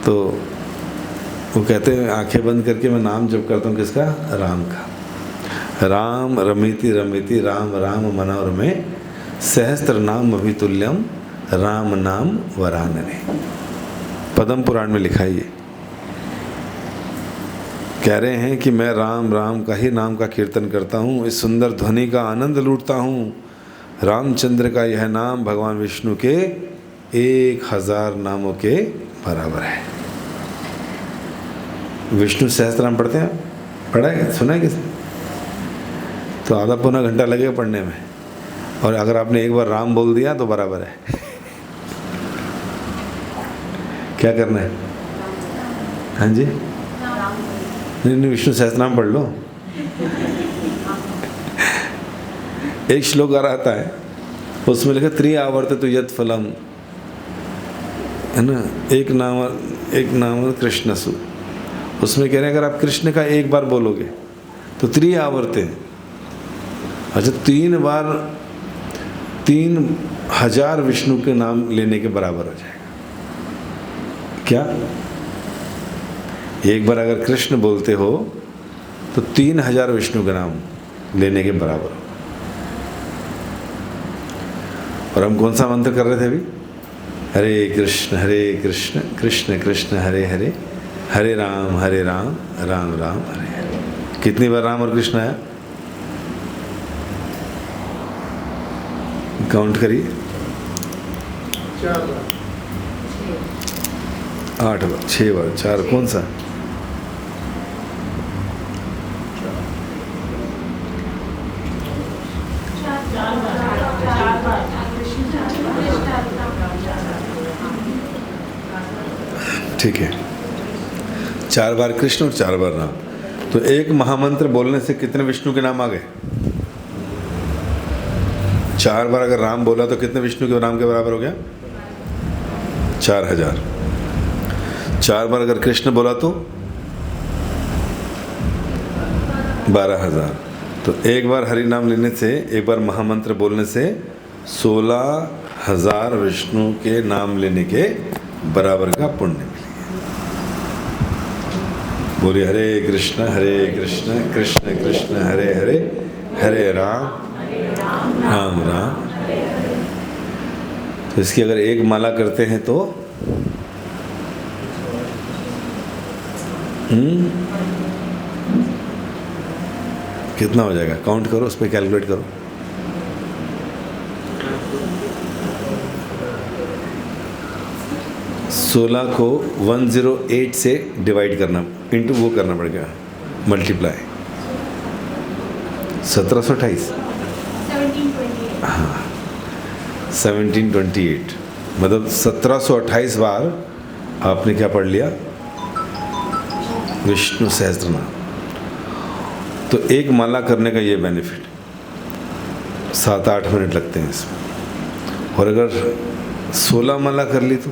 तो वो कहते हैं आंखें बंद करके मैं नाम जप करता हूँ किसका? राम का। राम रमेति रमेति राम राम मनोरमे सहस्त्र नाम अभितुल्यम राम नाम वरानने। पद्म पुराण में लिखा है ये। कह रहे हैं कि मैं राम राम का ही नाम का कीर्तन करता हूँ, इस सुंदर ध्वनि का आनंद लूटता हूँ। रामचंद्र का यह नाम भगवान विष्णु के 1000 नामों के बराबर है। विष्णु सहस्त्रनाम पढ़ते हैं? पढ़ा है, सुना है किसने? तो आधा पौना घंटा लगेगा पढ़ने में, और अगर आपने एक बार राम बोल दिया तो बराबर है। क्या करना है? हाँ जी, नहीं, विष्णु सहस्त्रनाम पढ़ लो। एक श्लोक आ रहा है, उसमें लिखा त्रिआवर्ततु यत् फलम, है ना, एक नाम कृष्णसु। उसमें कह रहे हैं अगर आप कृष्ण का एक बार बोलोगे तो त्रिआवर्ते, अच्छा 3 बार 3000 विष्णु के नाम लेने के बराबर हो जाएगा। क्या? एक बार अगर कृष्ण बोलते हो तो 3000 विष्णु का नाम लेने के बराबर हो। और हम कौन सा मंत्र कर रहे थे अभी? हरे कृष्ण कृष्ण कृष्ण हरे हरे, हरे राम राम राम हरे हरे। कितनी बार राम और कृष्ण आया? काउंट करिए। 4 बार, 8 बार, 6 बार, 4 कौन सा? ठीक है, 4 बार कृष्ण और 4 बार राम। तो एक महामंत्र बोलने से कितने विष्णु के नाम आ गए? 4 बार अगर राम बोला तो कितने विष्णु के नाम के बराबर हो गया? 4000। 4 बार अगर कृष्ण बोला तो 12000। तो एक बार हरि नाम लेने से, एक बार महामंत्र बोलने से 16000 विष्णु के नाम लेने के बराबर का पुण्य मिलेगा। बोलिए हरे कृष्ण कृष्ण कृष्ण हरे हरे, हरे राम राम राम। तो इसकी अगर एक माला करते हैं तो कितना हो जाएगा? काउंट करो, उस पर कैलकुलेट करो। सोलह को 108 से डिवाइड करना, इंटू वो करना पड़ेगा, मल्टीप्लाई। 1728, हाँ 1728, मतलब 1728 बार आपने क्या पढ़ लिया? विष्णु सहस्त्रनाम। तो एक माला करने का ये बेनिफिट, 7-8 मिनट लगते हैं इसमें। और अगर 16 माला कर ली तो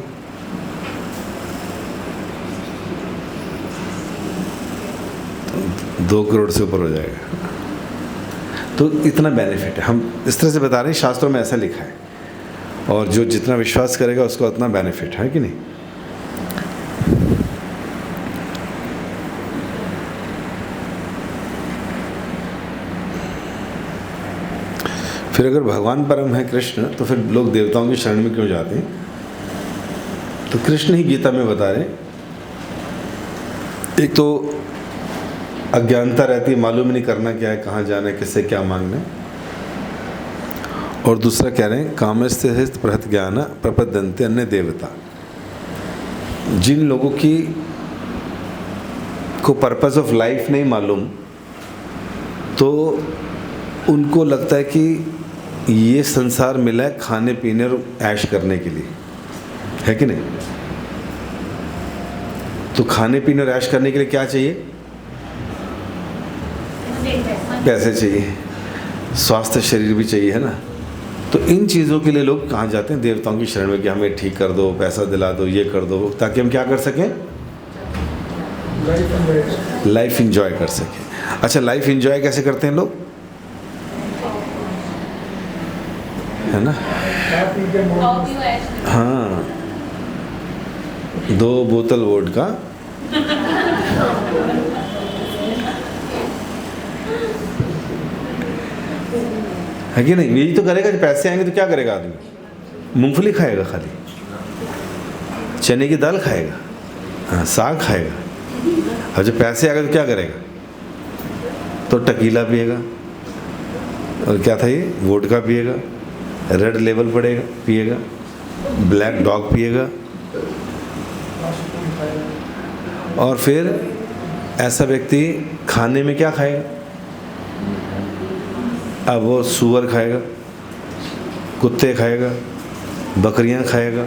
2 करोड़ से ऊपर हो जाएगा। तो इतना बेनिफिट है, हम इस तरह से बता रहे हैं, शास्त्रों में ऐसा लिखा है। और जो जितना विश्वास करेगा उसको उतना बेनिफिट है कि नहीं? फिर अगर भगवान परम है कृष्ण, तो फिर लोग देवताओं की शरण में क्यों जाते हैं? तो कृष्ण ही गीता में बता रहे, एक तो अज्ञानता रहती है, मालूम ही नहीं करना क्या है, कहाँ जाना है, किससे क्या मांगना है। और दूसरा कह रहे हैं कामस्य हित प्रहत ज्ञान प्रपद्यन्ते अन्य देवता। जिन लोगों की को पर्पस ऑफ लाइफ नहीं मालूम, तो उनको लगता है कि ये संसार मिला है खाने पीने और ऐश करने के लिए, है कि नहीं? तो खाने पीने और ऐश करने के लिए क्या चाहिए? पैसे चाहिए, स्वास्थ्य शरीर भी चाहिए, है ना? तो इन चीज़ों के लिए लोग कहाँ जाते हैं? देवताओं की शरण में, कि हमें ठीक कर दो, पैसा दिला दो, ये कर दो, ताकि हम क्या कर सकें? लाइफ एंजॉय कर सकें। अच्छा, लाइफ एंजॉय कैसे करते हैं लोग, है ना? हाँ, 2 बोतल वोडका, है कि नहीं? यही तो करेगा। जब पैसे आएंगे तो क्या करेगा आदमी? मूंगफली खाएगा, खाली चने की दाल खाएगा, हाँ साग खाएगा, और जब पैसे आ गए तो क्या करेगा? तो टकीला पिएगा, और क्या था ये, वोडका पिएगा, रेड लेबल पड़ेगा पिएगा, ब्लैक डॉग पिएगा, और फिर ऐसा व्यक्ति खाने में क्या खाएगा? अब वो सूअर खाएगा, कुत्ते खाएगा, बकरियां खाएगा,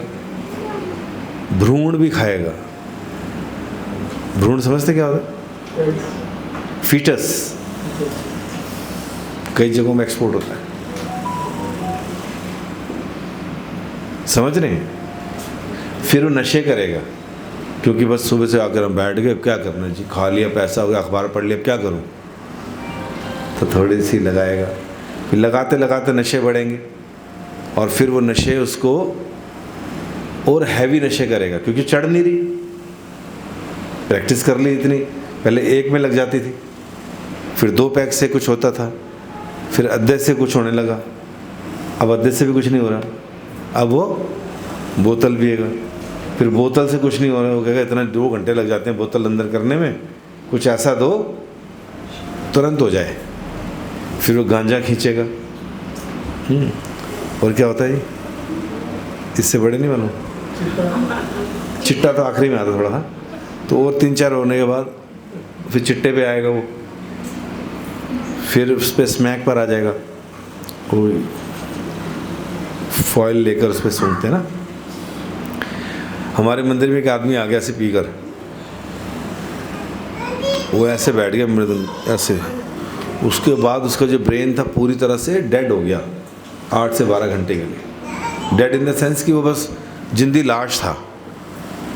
भ्रूण भी खाएगा। भ्रूण समझते क्या होता है? फीटस कई जगहों में एक्सपोर्ट होता है, समझ रहे हैं? फिर वो नशे करेगा, क्योंकि बस सुबह से आकर हम बैठ गए, क्या करना जी, खा लिया, पैसा हो गया, अखबार पढ़ लिया, अब क्या करूं? तो थोड़ी सी लगाएगा, फिर लगाते लगाते नशे बढ़ेंगे, और फिर वो नशे उसको और हैवी नशे करेगा, क्योंकि चढ़ नहीं रही, प्रैक्टिस कर ली इतनी, पहले एक में लग जाती थी, फिर 2 पैक से कुछ होता था, फिर अद्धे से कुछ होने लगा, अब अद्धे से भी कुछ नहीं हो रहा, अब वो बोतल पिएगा, फिर बोतल से कुछ नहीं हो रहा, वो कहेगा इतना 2 घंटे लग जाते हैं बोतल अंदर करने में, कुछ ऐसा दो तुरंत हो जाए, फिर वो गांजा खींचेगा। और क्या होता है, इससे बड़े नहीं मालूम, चिट्टा तो आखिरी में आता थोड़ा, हाँ, तो और 3-4 होने के बाद फिर चिट्टे पे आएगा वो, फिर उस पर स्मैक पर आ जाएगा, कोई फॉइल लेकर उस पर सूंघते हैं ना। हमारे मंदिर में एक आदमी आ गया ऐसे पीकर, वो ऐसे बैठ गया मृदंग ऐसे, उसके बाद उसका जो ब्रेन था पूरी तरह से डेड हो गया 8 से 12 घंटे के लिए। डेड इन द सेंस कि वो बस जिंदी लाश था,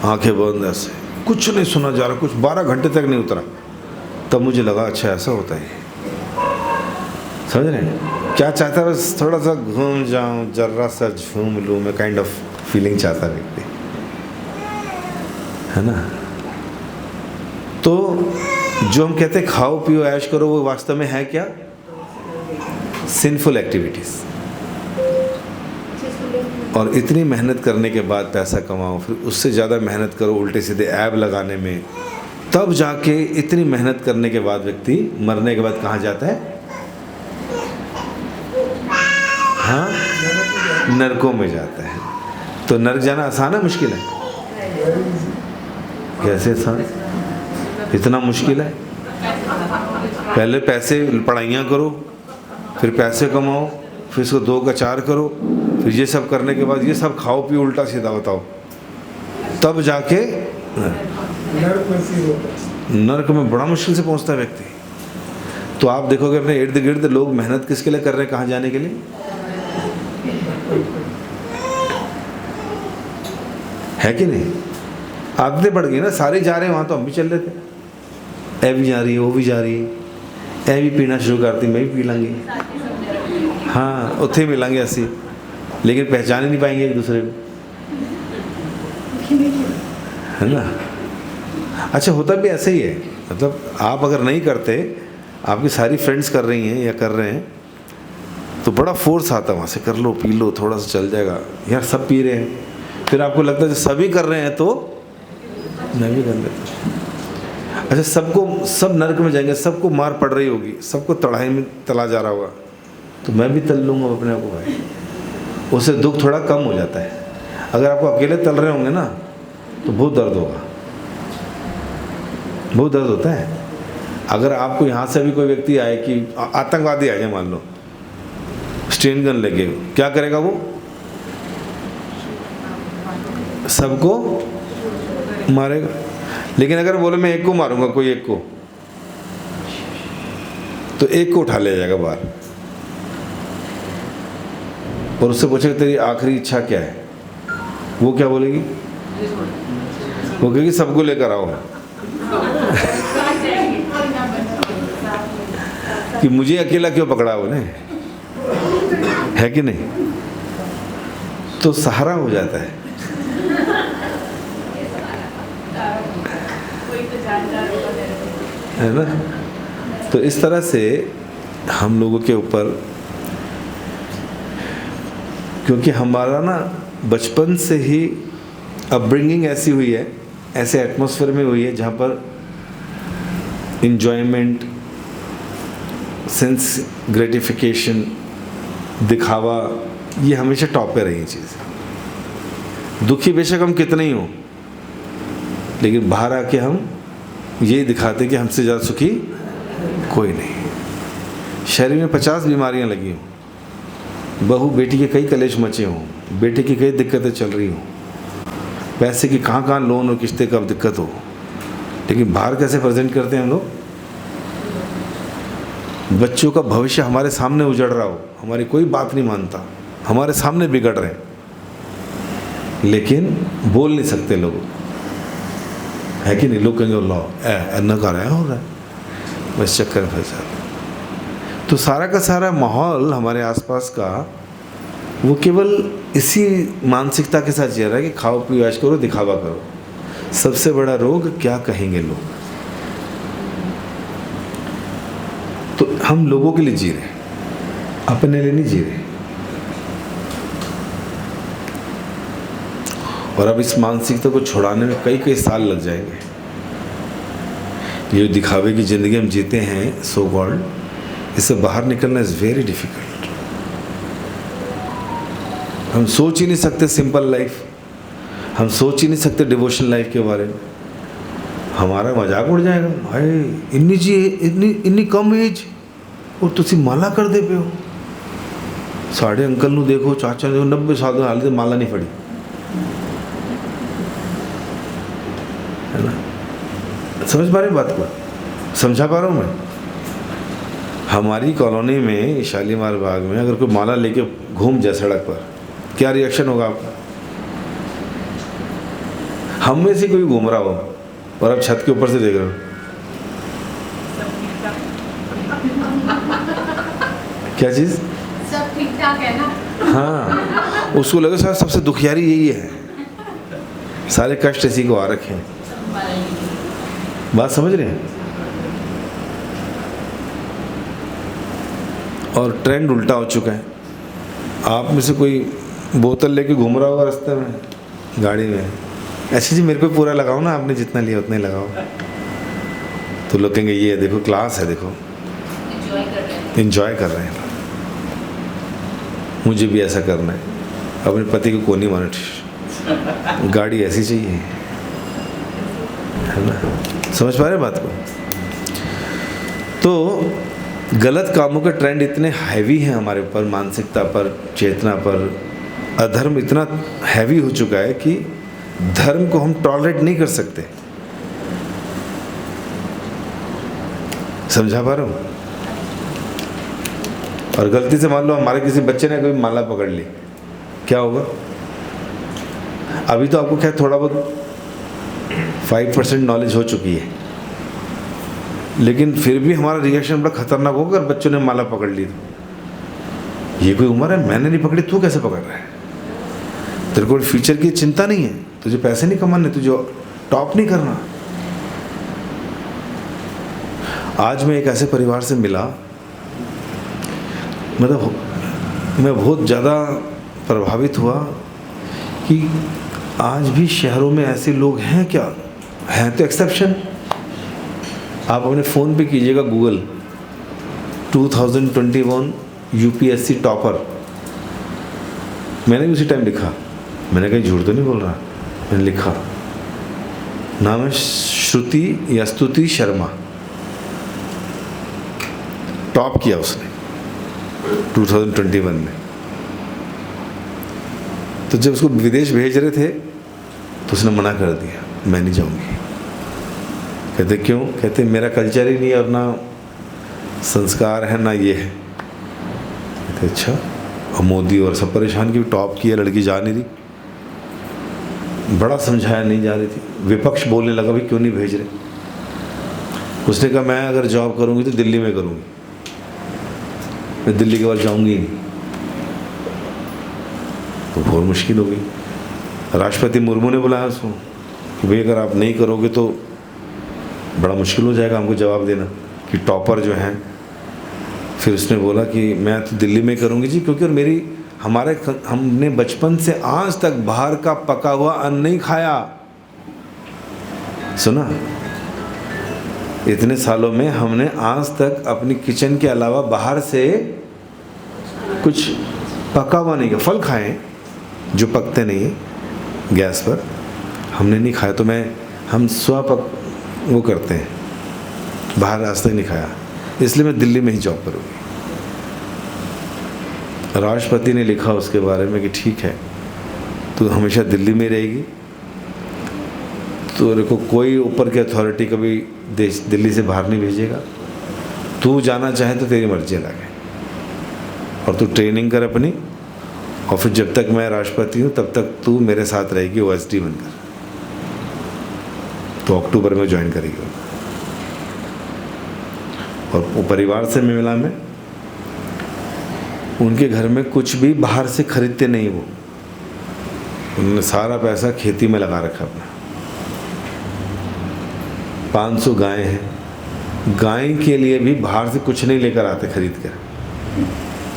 आंखें बंद ऐसे, कुछ नहीं सुना जा रहा, कुछ 12 घंटे तक नहीं उतरा। तब मुझे लगा अच्छा ऐसा होता है, समझ रहे हैं? क्या चाहता है, बस थोड़ा सा घूम जाऊं, जर्रा सा झूम लूँ मैं, काइंड ऑफ फीलिंग चाहता है व्यक्ति, है ना। तो जो हम कहते हैं खाओ पियो ऐश करो, वो वास्तव में है क्या? Sinful activities. और इतनी मेहनत करने के बाद पैसा कमाओ, फिर उससे ज़्यादा मेहनत करो उल्टे सीधे ऐब लगाने में, तब जाके इतनी मेहनत करने के बाद व्यक्ति मरने के बाद कहाँ जाता है? हाँ, नरकों में जाता है। तो नरक जाना आसान है मुश्किल है? कैसे आसान? इतना मुश्किल है? पहले पैसे पढ़ाइयाँ करो, फिर पैसे कमाओ, फिर इसको 2 का 4 करो, फिर ये सब करने के बाद ये सब खाओ पियो उल्टा सीधा बताओ, तब जाके नरक में बड़ा मुश्किल से पहुंचता है व्यक्ति। तो आप देखोगे अपने इर्द गिर्द लोग मेहनत किसके लिए कर रहे हैं, कहाँ जाने के लिए? है कि नहीं? आदतें बढ़ गई ना, सारे जा रहे हैं वहाँ, तो हम भी चल रहे थे। ए भी जा रही है, वो भी जा रही है, ए भी पीना शुरू करती, मैं भी पी लांगी, हाँ उत्थे मिलेंगे ऐसी, लेकिन पहचान ही नहीं पाएंगे एक दूसरे को, है ना। अच्छा होता भी ऐसे ही है, मतलब आप अगर नहीं करते, आपकी सारी फ्रेंड्स कर रही हैं या कर रहे हैं, तो बड़ा फोर्स आता है वहाँ से, कर लो पी लो, थोड़ा सा चल जाएगा, यार सब पी रहे हैं, फिर आपको लगता है सभी कर रहे हैं तो मैं भी कर लेता। अच्छा सबको, सब नरक में जाएंगे, सबको मार पड़ रही होगी, सबको तड़ाई में तला जा रहा होगा, तो मैं भी तल लूँगा अपने आप को भाई, उससे दुख थोड़ा कम हो जाता है। अगर आपको अकेले तल रहे होंगे ना तो बहुत दर्द होगा, बहुत दर्द होता है। अगर आपको यहाँ से भी कोई व्यक्ति आए कि आतंकवादी आ जाए, मान लो स्टेन गन लगे, क्या करेगा वो? सबको मारेगा। लेकिन अगर बोले मैं एक को मारूंगा, कोई एक को, तो एक को उठा ले जाएगा बाहर और उससे पूछेगा तेरी आखिरी इच्छा क्या है, वो क्या बोलेगी? वो कहेगी सबको लेकर आओ कि मुझे अकेला क्यों पकड़ा उन्हें, है कि नहीं? तो सहारा हो जाता है ना। तो इस तरह से हम लोगों के ऊपर, क्योंकि हमारा ना बचपन से ही अपब्रिंगिंग ऐसी हुई है, ऐसे एटमॉस्फेयर में हुई है जहाँ पर इंजॉयमेंट, सेंस ग्रेटिफिकेशन, दिखावा, ये हमेशा टॉप पे रही चीज़। दुखी बेशक हम कितने ही हों, लेकिन बाहर आके हम ये दिखाते कि हमसे ज़्यादा सुखी कोई नहीं। शरीर में 50 बीमारियां लगी हों, बहू बेटी के कई कलेश मचे हों, बेटे की कई दिक्कतें चल रही हों, पैसे की कहाँ लोन और किस्तें कब दिक्कत हो, लेकिन बाहर कैसे प्रेजेंट करते हैं हम लोग? बच्चों का भविष्य हमारे सामने उजड़ रहा हो, हमारी कोई बात नहीं मानता, हमारे सामने बिगड़ रहे हैं, लेकिन बोल नहीं सकते लोग, है कि नहीं? लोग कहेंगे लो ऐना कर रहा है, हो रहा है, बस चक्कर में फंस जाते। तो सारा का सारा माहौल हमारे आसपास का वो केवल इसी मानसिकता के साथ जी रहा है कि खाओ पियो ऐश करो, दिखावा करो। सबसे बड़ा रोग क्या कहेंगे लोग। तो हम लोगों के लिए जी रहे हैं, अपने लिए नहीं जी रहे। और अब इस मानसिकता को छुड़ाने में कई कई साल लग जाएंगे। ये दिखावे की ज़िंदगी हम जीते हैं सो कॉल्ड, इससे बाहर निकलना इज़ वेरी डिफ़िकल्ट। हम सोच ही नहीं सकते सिंपल लाइफ, हम सोच ही नहीं सकते डिवोशन लाइफ के बारे में। हमारा मजाक उड़ जाएगा, भाई इन्नी जी इन्नी कम एज और तुसी माला कर दे पे हो। साढ़े अंकल नू देखो, चाचा देखो, 90 साल हाल से माला नहीं पड़ी, है ना? समझ पा रहे बात को? समझा पा रहा हूँ मैं? हमारी कॉलोनी में शालीमार बाग में अगर कोई माला लेके घूम जाए सड़क पर, क्या रिएक्शन होगा आपका? हम में से कोई घूम रहा हो और आप छत के ऊपर से देख रहे हो, क्या चीज़? सब ठीक ठाक है ना? हाँ, उसको लगे सर सबसे दुखियारी यही है, सारे कष्ट इसी को आ रखे हैं। बात समझ रहे हैं? और ट्रेंड उल्टा हो चुका है। आप में से कोई बोतल लेके घूम रहा होगा रास्ते में, गाड़ी में, ऐसे जी मेरे को पूरा लगाओ ना, आपने जितना लिया उतना ही लगाओ। तो लोग कहेंगे ये देखो क्लास है, देखो एंजॉय कर रहे हैं, मुझे भी ऐसा करना है। अपने पति को कौन नहीं माने, गाड़ी ऐसी चाहिए, है ना? समझ पा रहे बात को? तो गलत कामों के ट्रेंड इतने हैवी हैं हमारे ऊपर, मानसिकता पर, चेतना पर। अधर्म इतना हैवी हो चुका है कि धर्म को हम टॉलरेट नहीं कर सकते। समझा पा रहा हूँ? और गलती से मान लो हमारे किसी बच्चे ने कोई माला पकड़ ली, क्या होगा? अभी तो आपको क्या थोड़ा बहुत 5% नॉलेज हो चुकी है, लेकिन फिर भी हमारा रिएक्शन बड़ा खतरनाक होगा अगर बच्चों ने माला पकड़ ली तो। ये कोई उम्र है, मैंने नहीं पकड़ी, तू कैसे पकड़ रहा है? तेरे को फ्यूचर की चिंता नहीं है, तुझे पैसे नहीं कमाने, तुझे टॉप नहीं करना। आज मैं एक ऐसे परिवार से मिला, मतलब मैं बहुत ज़्यादा प्रभावित हुआ कि आज भी शहरों में ऐसे लोग हैं। क्या हैं तो एक्सेप्शन। आप अपने फ़ोन पे कीजिएगा गूगल 2021 यूपीएससी टॉपर। मैंने भी उसी टाइम लिखा, मैंने कहीं झूठ तो नहीं बोल रहा, मैंने लिखा, नाम है श्रुति या स्तुति शर्मा। टॉप किया उसने 2021 में। तो जब उसको विदेश भेज रहे थे तो उसने मना कर दिया, मैं नहीं जाऊंगी। कहते क्यों? कहते मेरा कल्चर ही नहीं और ना संस्कार है ना ये है। कहते अच्छा। और मोदी और सब परेशान की टॉप किया, लड़की जा नहीं रही, बड़ा समझाया नहीं जा रही थी। विपक्ष बोलने लगा भाई क्यों नहीं भेज रहे। उसने कहा मैं अगर जॉब करूंगी तो दिल्ली में करूंगी, मैं दिल्ली के बाद जाऊंगी ही नहीं। तो बहुत मुश्किल हो गई। राष्ट्रपति मुर्मू ने बुलाया उसको कि भाई अगर आप नहीं करोगे तो बड़ा मुश्किल हो जाएगा हमको जवाब देना कि टॉपर जो हैं। फिर उसने बोला कि मैं तो दिल्ली में करूंगी जी, क्योंकि और हमने बचपन से आज तक बाहर का पका हुआ अन्न नहीं खाया। सुना? इतने सालों में हमने आज तक अपनी किचन के अलावा बाहर से कुछ पका हुआ नहीं खाया। फल खाएं जो पकते नहीं हैं गैस पर, हमने नहीं खाया। तो हम स्वपक वो करते हैं, बाहर आज तक नहीं खाया। इसलिए मैं दिल्ली में ही जॉब करूँगी। राष्ट्रपति ने लिखा उसके बारे में कि ठीक है, तू हमेशा दिल्ली में रहेगी, तो को कोई ऊपर की अथॉरिटी कभी देश दिल्ली से बाहर नहीं भेजेगा। तू जाना चाहे तो तेरी मर्जी लगे, और तू ट्रेनिंग कर अपनी, और फिर जब तक मैं राष्ट्रपति हूँ तब तक तू मेरे साथ रहेगी OSD बनकर। तो अक्टूबर में ज्वाइन करेगी। और वो परिवार से मिला मैं, उनके घर में कुछ भी बाहर से खरीदते नहीं वो, उन्होंने सारा पैसा खेती में लगा रखा अपना। 500 गायें हैं, गाय के लिए भी बाहर से कुछ नहीं लेकर आते खरीद कर,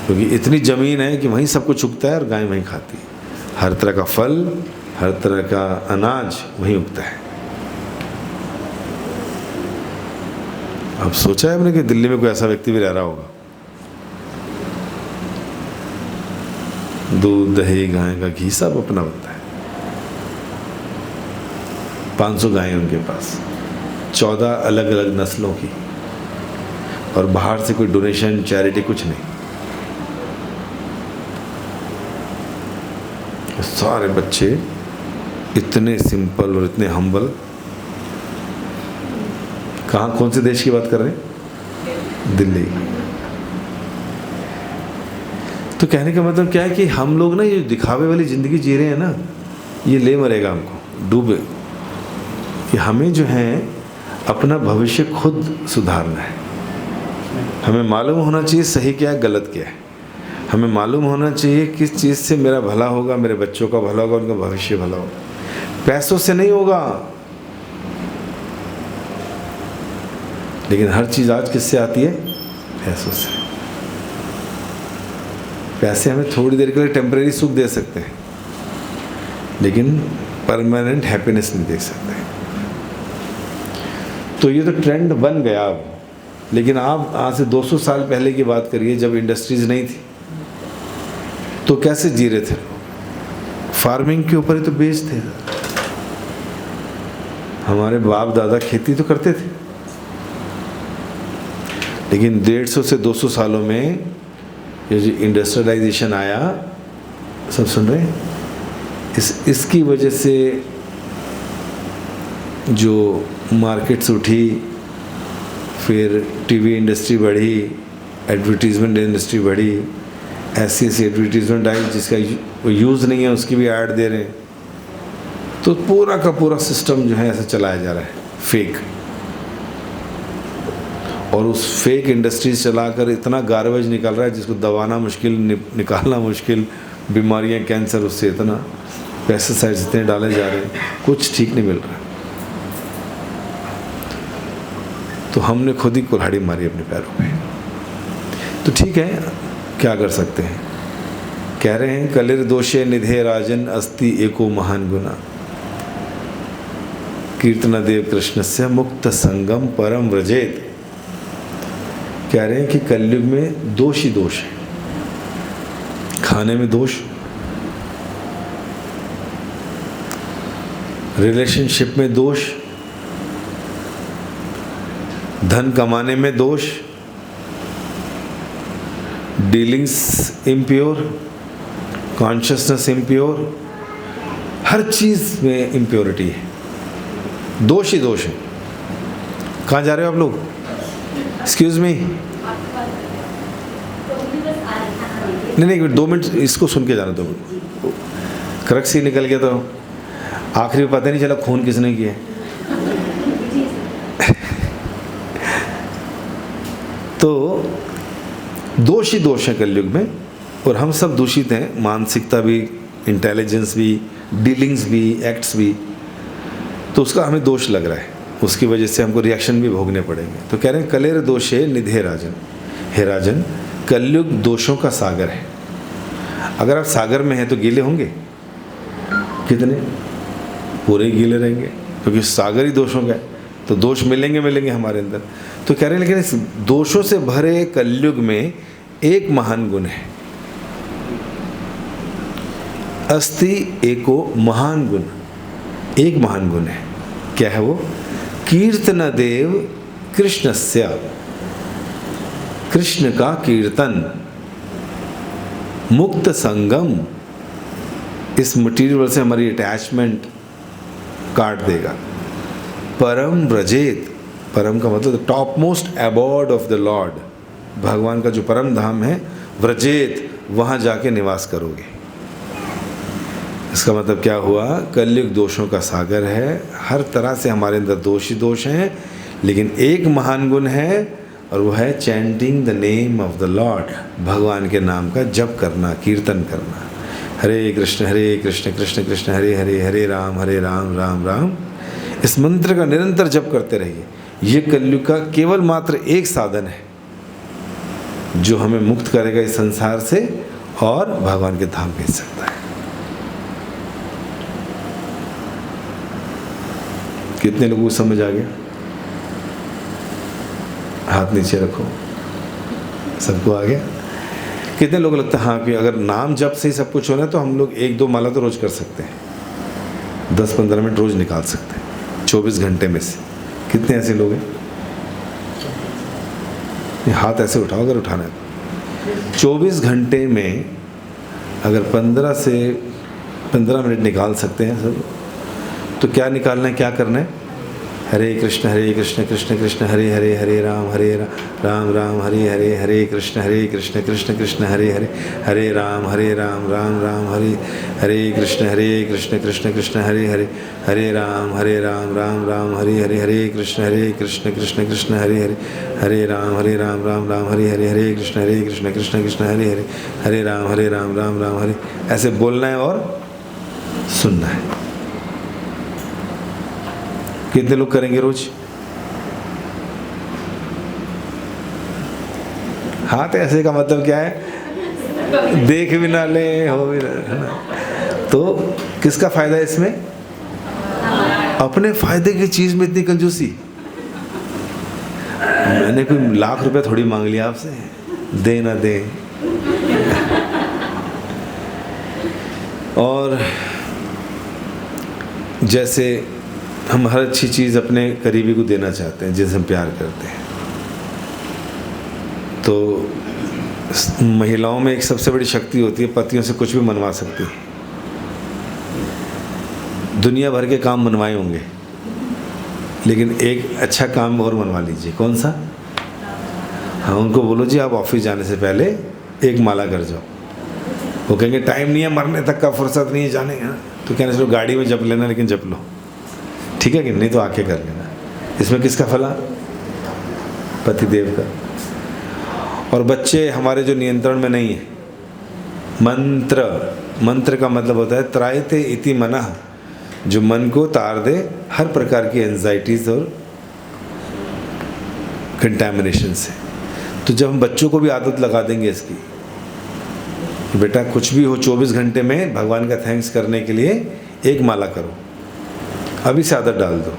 क्योंकि इतनी ज़मीन है कि वहीं सब कुछ उगता है और गाय वहीं खाती है। हर तरह का फल, हर तरह का अनाज वहीं उगता है। अब सोचा है हमने कि दिल्ली में कोई ऐसा व्यक्ति भी रह रहा होगा। दूध, दही, गाय का घी सब अपना बनता है। 500 गायें उनके पास, 14 अलग अलग नस्लों की, और बाहर से कोई डोनेशन, चैरिटी कुछ नहीं। सारे बच्चे इतने सिंपल और इतने हम्बल। कहाँ, कौन से देश की बात कर रहे हैं? दिल्ली। तो कहने का मतलब क्या है कि हम लोग ना ये दिखावे वाली ज़िंदगी जी रहे हैं ना, ये ले मरेगा हमको, डूबे। कि हमें जो है अपना भविष्य खुद सुधारना है। हमें मालूम होना चाहिए सही क्या है, गलत क्या है। हमें मालूम होना चाहिए किस चीज़ से मेरा भला होगा, मेरे बच्चों का भला होगा, उनका भविष्य भला होगा। पैसों से नहीं होगा, लेकिन हर चीज़ आज किससे आती है? पैसों से। पैसे हमें थोड़ी देर के लिए टेम्परेरी सुख दे सकते हैं, लेकिन परमानेंट हैप्पीनेस नहीं दे सकते। तो ये तो ट्रेंड बन गया अब। लेकिन आप आज से 200 साल पहले की बात करिए, जब इंडस्ट्रीज नहीं थी तो कैसे जी रहे थे? फार्मिंग के ऊपर ही तो बेस्ड थे। हमारे बाप दादा खेती तो करते थे, लेकिन 150 से 200 सालों में ये जो इंडस्ट्रियलाइजेशन आया, सब सुन रहे हैं, इसकी वजह से जो मार्केट्स उठी, फिर टीवी इंडस्ट्री बढ़ी, एडवर्टीज़मेंट इंडस्ट्री बढ़ी, ऐसी एडवर्टीज़मेंट आई जिसका यूज़ नहीं है उसकी भी ऐड दे रहे हैं। तो पूरा का पूरा सिस्टम जो है ऐसा चलाया जा रहा है, फेक। और उस फेक इंडस्ट्रीज चलाकर इतना गार्बेज निकल रहा है जिसको दबाना मुश्किल, निकालना मुश्किल। बीमारियां, कैंसर, उससे इतना पेस्टिसाइड्स इतने डाले जा रहे हैं, कुछ ठीक नहीं मिल रहा। तो हमने खुद ही कुल्हाड़ी मारी अपने पैरों पे। तो ठीक है, क्या कर सकते हैं? कह रहे हैं कलिर दोषे निधे राजन अस्ति एको महान गुना, कीर्तन देव कृष्ण से मुक्त संगम परम व्रजेत। कह रहे हैं कि कलयुग में दोष ही दोष है। खाने में दोष, रिलेशनशिप में दोष, धन कमाने में दोष, डीलिंग्स इम्प्योर, कॉन्शियसनेस इम्प्योर, हर चीज़ में इम्प्योरिटी है, दोष ही दोष है। कहाँ जा रहे हो आप लोग? एक्सक्यूज मी, नहीं 2 मिनट इसको सुन के जाना। 2 मिनट करक से निकल गया तो आखिरी में पता नहीं चला खून किसने किया। तो दोष ही दोष है कलयुग में, और हम सब दूषित हैं, मानसिकता भी, इंटेलिजेंस भी, डीलिंग्स भी, एक्ट्स भी। तो उसका हमें दोष लग रहा है, उसकी वजह से हमको रिएक्शन भी भोगने पड़ेंगे। तो कह रहे हैं कलेर दोषे निधे राजन। हे राजन, कलयुग दोषों का सागर है। अगर आप सागर में हैं तो गीले होंगे कितने? पूरे गीले रहेंगे, क्योंकि सागर ही दोषों का है। तो दोष मिलेंगे मिलेंगे हमारे अंदर। तो कह रहे हैं लेकिन इस दोषों से भरे कलयुग में एक महान गुण है, अस्ति एको महान गुण, एक महान गुण है। क्या है वो? कीर्तन देव कृष्णस्य, कृष्ण का कीर्तन, मुक्त संगम, इस मटीरियल से हमारी अटैचमेंट काट देगा। परम व्रजेत, परम का मतलब top most abode of the Lord, भगवान का जो परम धाम है, व्रजेत, वहाँ जाके निवास करोगे। इसका मतलब क्या हुआ? कलयुग दोषों का सागर है, हर तरह से हमारे अंदर दोष ही दोष हैं, लेकिन एक महान गुण है और वो है chanting the name of the Lord, भगवान के नाम का जप करना, कीर्तन करना। हरे कृष्ण कृष्ण कृष्ण हरे हरे, हरे राम राम राम। इस मंत्र का निरंतर जप करते रहिए। ये कलयुग का केवल मात्र एक साधन है जो हमें मुक्त करेगा इस संसार से और भगवान के धाम भेज सकता है। कितने लोगों को समझ आ गया? हाथ नीचे रखो। सबको आ गया? कितने लोग लगता है हाँ कि अगर नाम जप से ही सब कुछ होना है तो हम लोग 1-2 माला तो रोज कर सकते हैं, 10-15 मिनट रोज निकाल सकते हैं 24 घंटे में से। कितने ऐसे लोग हैं? ये हाथ ऐसे उठाओ अगर उठाना है। 24 घंटे में अगर 15 मिनट निकाल सकते हैं सब, तो क्या निकालना है, क्या करना है? हरे कृष्ण कृष्ण कृष्ण हरे हरे, हरे राम राम हरे हरे, हरे कृष्ण कृष्ण कृष्ण हरे हरे, हरे राम राम राम हरे कृष्ण कृष्ण कृष्ण हरे हरे, हरे राम राम राम हरे हरे, हरे कृष्ण कृष्ण कृष्ण हरे हरे, हरे राम राम राम हरे हरे, हरे कृष्ण कृष्ण कृष्ण हरे हरे, हरे राम राम हरे। ऐसे बोलना है और सुनना है। कितने लोग करेंगे रोज? हाथ ऐसे का मतलब क्या है? देख भी ना ले, हो भी ना। तो किसका फायदा है इसमें? अपने फायदे की चीज में इतनी कंजूसी। मैंने कोई लाख रुपए थोड़ी मांग लिया आपसे, दे ना दे। और जैसे हम हर अच्छी चीज़ अपने करीबी को देना चाहते हैं जिनसे हम प्यार करते हैं, तो महिलाओं में एक सबसे बड़ी शक्ति होती है, पतियों से कुछ भी मनवा सकती है। दुनिया भर के काम मनवाए होंगे, लेकिन एक अच्छा काम और मनवा लीजिए। कौन सा? हाँ, उनको बोलो जी आप ऑफिस जाने से पहले एक माला कर जाओ। वो कहेंगे टाइम नहीं है, मरने तक का फुर्सत नहीं है जाने का। तो कहना चलो गाड़ी में जप लेना, लेकिन जप लो, ठीक है कि नहीं? तो आके कर लेना। इसमें किसका फला? पतिदेव का। और बच्चे हमारे जो नियंत्रण में नहीं है, मंत्र का मतलब होता है त्रायते इति मनः, जो मन को तार दे हर प्रकार की एंजाइटीज और कंटैमिनेशन से। तो जब हम बच्चों को भी आदत लगा देंगे इसकी, बेटा कुछ भी हो 24 घंटे में भगवान का थैंक्स करने के लिए एक माला करो, अभी से आदत डाल दो,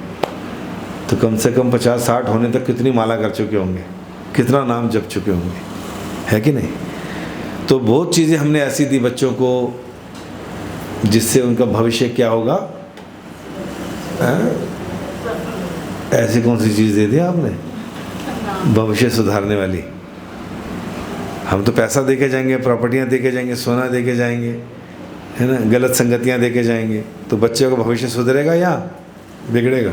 तो कम से कम 50-60 होने तक कितनी माला कर चुके होंगे, कितना नाम जप चुके होंगे, है कि नहीं? तो बहुत चीज़ें हमने ऐसी दी बच्चों को जिससे उनका भविष्य क्या होगा। ऐसी कौन सी चीज़ दे दी आपने भविष्य सुधारने वाली? हम तो पैसा दे के जाएंगे, प्रॉपर्टियाँ दे के जाएंगे, सोना दे के जाएंगे, है ना, गलत संगतियाँ दे के जाएंगे, तो बच्चे का भविष्य सुधरेगा या बिगड़ेगा?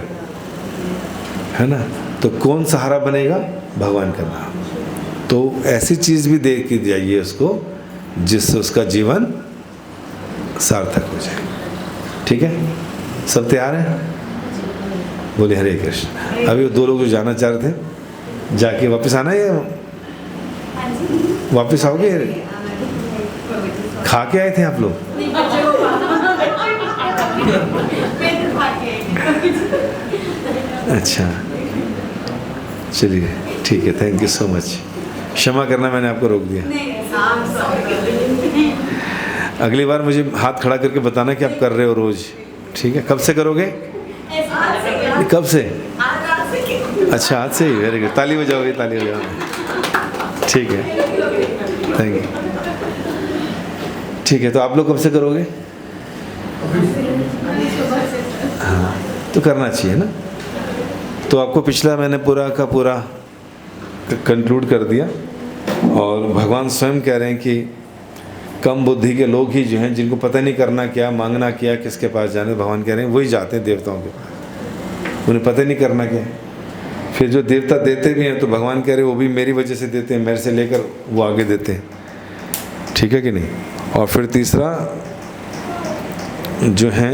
है ना? तो कौन सहारा बनेगा? भगवान का नाम। तो ऐसी चीज़ भी दे के जाइए उसको जिससे उसका जीवन सार्थक हो जाए। ठीक है? सब तैयार हैं? बोले हरे कृष्ण। अभी वो 2 लोग जो जाना चाह रहे थे, जाके वापस आना है या वापस आओगे? खा के आए थे आप लोग? अच्छा, चलिए ठीक है, थैंक यू सो मच। क्षमा करना मैंने आपको रोक दिया। अगली बार मुझे हाथ खड़ा करके बताना कि आप कर रहे हो रोज। ठीक है? कब से करोगे? कब से? अच्छा, हाथ से ही, वेरी गुड, ताली बजाओगे, ताली बजाओ, ठीक है, थैंक यू। ठीक है, तो आप लोग कब से करोगे? हाँ, तो करना चाहिए ना। तो आपको पिछला मैंने पूरा का पूरा कंक्लूड कर दिया, और भगवान स्वयं कह रहे हैं कि कम बुद्धि के लोग ही जो हैं, जिनको पता नहीं करना क्या, मांगना क्या, किसके पास जाने, भगवान कह रहे हैं वही जाते हैं देवताओं के पास, उन्हें पता नहीं करना क्या है। फिर जो देवता देते भी हैं तो भगवान कह रहे हैं वो भी मेरी वजह से देते हैं, मेरे से लेकर वो आगे देते हैं, ठीक है कि नहीं। और फिर तीसरा जो है,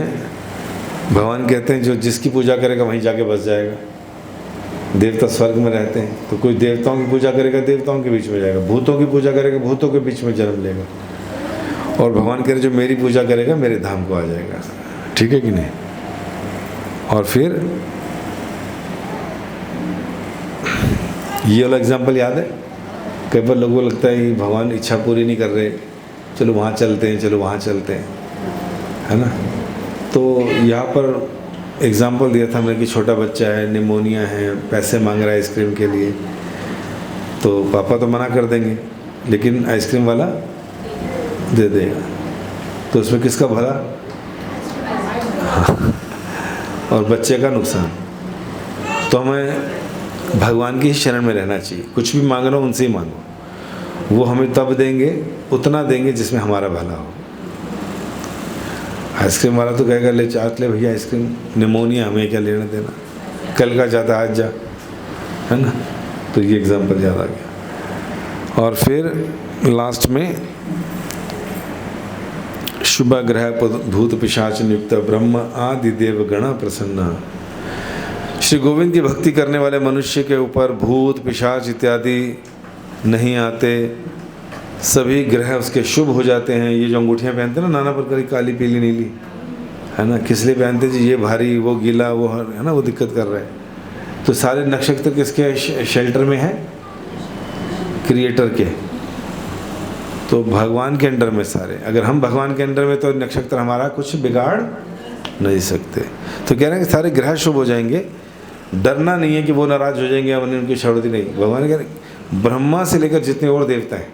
भगवान कहते हैं जो जिसकी पूजा करेगा वहीं जाके बस जाएगा। देवता स्वर्ग में रहते हैं, तो कोई देवताओं की पूजा करेगा देवताओं के बीच में जाएगा, भूतों की पूजा करेगा भूतों के बीच में जन्म लेगा, और भगवान कह रहे जो मेरी पूजा करेगा मेरे धाम को आ जाएगा, ठीक है कि नहीं। और फिर ये वाला एग्जाम्पल याद है, कई बार लोगों को लगता है कि भगवान इच्छा पूरी नहीं कर रहे, चलो वहाँ चलते हैं, चलो वहाँ चलते हैं, है ना। तो यहाँ पर एग्जाम्पल दिया था मैंने कि छोटा बच्चा है, निमोनिया है, पैसे मांग रहा है आइसक्रीम के लिए, तो पापा तो मना कर देंगे, लेकिन आइसक्रीम वाला दे देगा, तो उसमें किसका भला? और बच्चे का नुकसान। तो हमें भगवान की ही शरण में रहना चाहिए, कुछ भी मांग रहा हो उनसे ही मांगो, वो हमें तब देंगे, उतना देंगे जिसमें हमारा भला हो। आइसक्रीम वाला तो कहेगा ले चाट ले भैया आइसक्रीम, निमोनिया, हमें क्या लेना देना, कल का जाता आज जा, है ना। तो ये एग्जाम्पल याद आ गया। और फिर लास्ट में शुभ ग्रह भूत पिशाच नियुक्त ब्रह्म आदि देव गण प्रसन्न। श्री गोविंद की भक्ति करने वाले मनुष्य के ऊपर भूत पिशाच इत्यादि नहीं आते, सभी ग्रह उसके शुभ हो जाते हैं। ये जो अंगूठियाँ पहनते हैं ना नाना प्रकार की, काली पीली नीली, है ना, किस लिए पहनते जी, ये भारी, वो गीला, वो है ना, वो दिक्कत कर रहा है। तो सारे नक्षत्र किसके शेल्टर में है? क्रिएटर के। तो भगवान के अंडर में सारे, अगर हम भगवान के अंडर में, तो नक्षत्र हमारा कुछ बिगाड़ नहीं सकते। तो कह रहे हैं कि सारे ग्रह शुभ हो जाएंगे, डरना नहीं है कि वो नाराज हो जाएंगे, हमने उनकी छोड़ नहीं। भगवान कह रहे ब्रह्मा से लेकर जितने और देवता हैं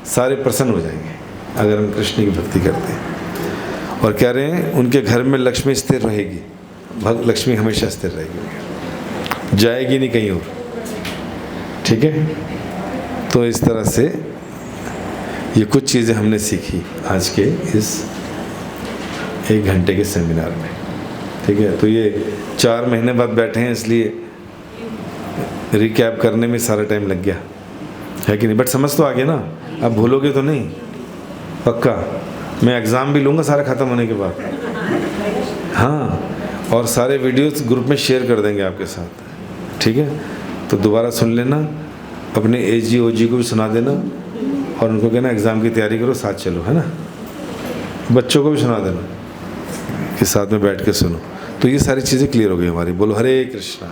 सारे प्रसन्न हो जाएंगे अगर हम कृष्ण की भक्ति करते हैं। और कह रहे हैं उनके घर में लक्ष्मी स्थिर रहेगी, लक्ष्मी हमेशा स्थिर रहेगी, जाएगी नहीं कहीं और, ठीक है। तो इस तरह से ये कुछ चीज़ें हमने सीखी आज के इस 1 घंटे के सेमिनार में, ठीक है। तो ये 4 महीने बाद बैठे हैं, इसलिए रिकैप करने में सारा टाइम लग गया, है कि नहीं। बट समझ तो आ गया ना, अब भूलोगे तो नहीं, पक्का। मैं एग्ज़ाम भी लूँगा सारा ख़त्म होने के बाद, हाँ, और सारे वीडियोस ग्रुप में शेयर कर देंगे आपके साथ, ठीक है। तो दोबारा सुन लेना, अपने AG OG को भी सुना देना, और उनको कहना एग्ज़ाम की तैयारी करो, साथ चलो, है ना। बच्चों को भी सुना देना कि साथ में बैठ के सुनो। तो ये सारी चीज़ें क्लियर हो गई हमारी। बोलो हरे कृष्णा।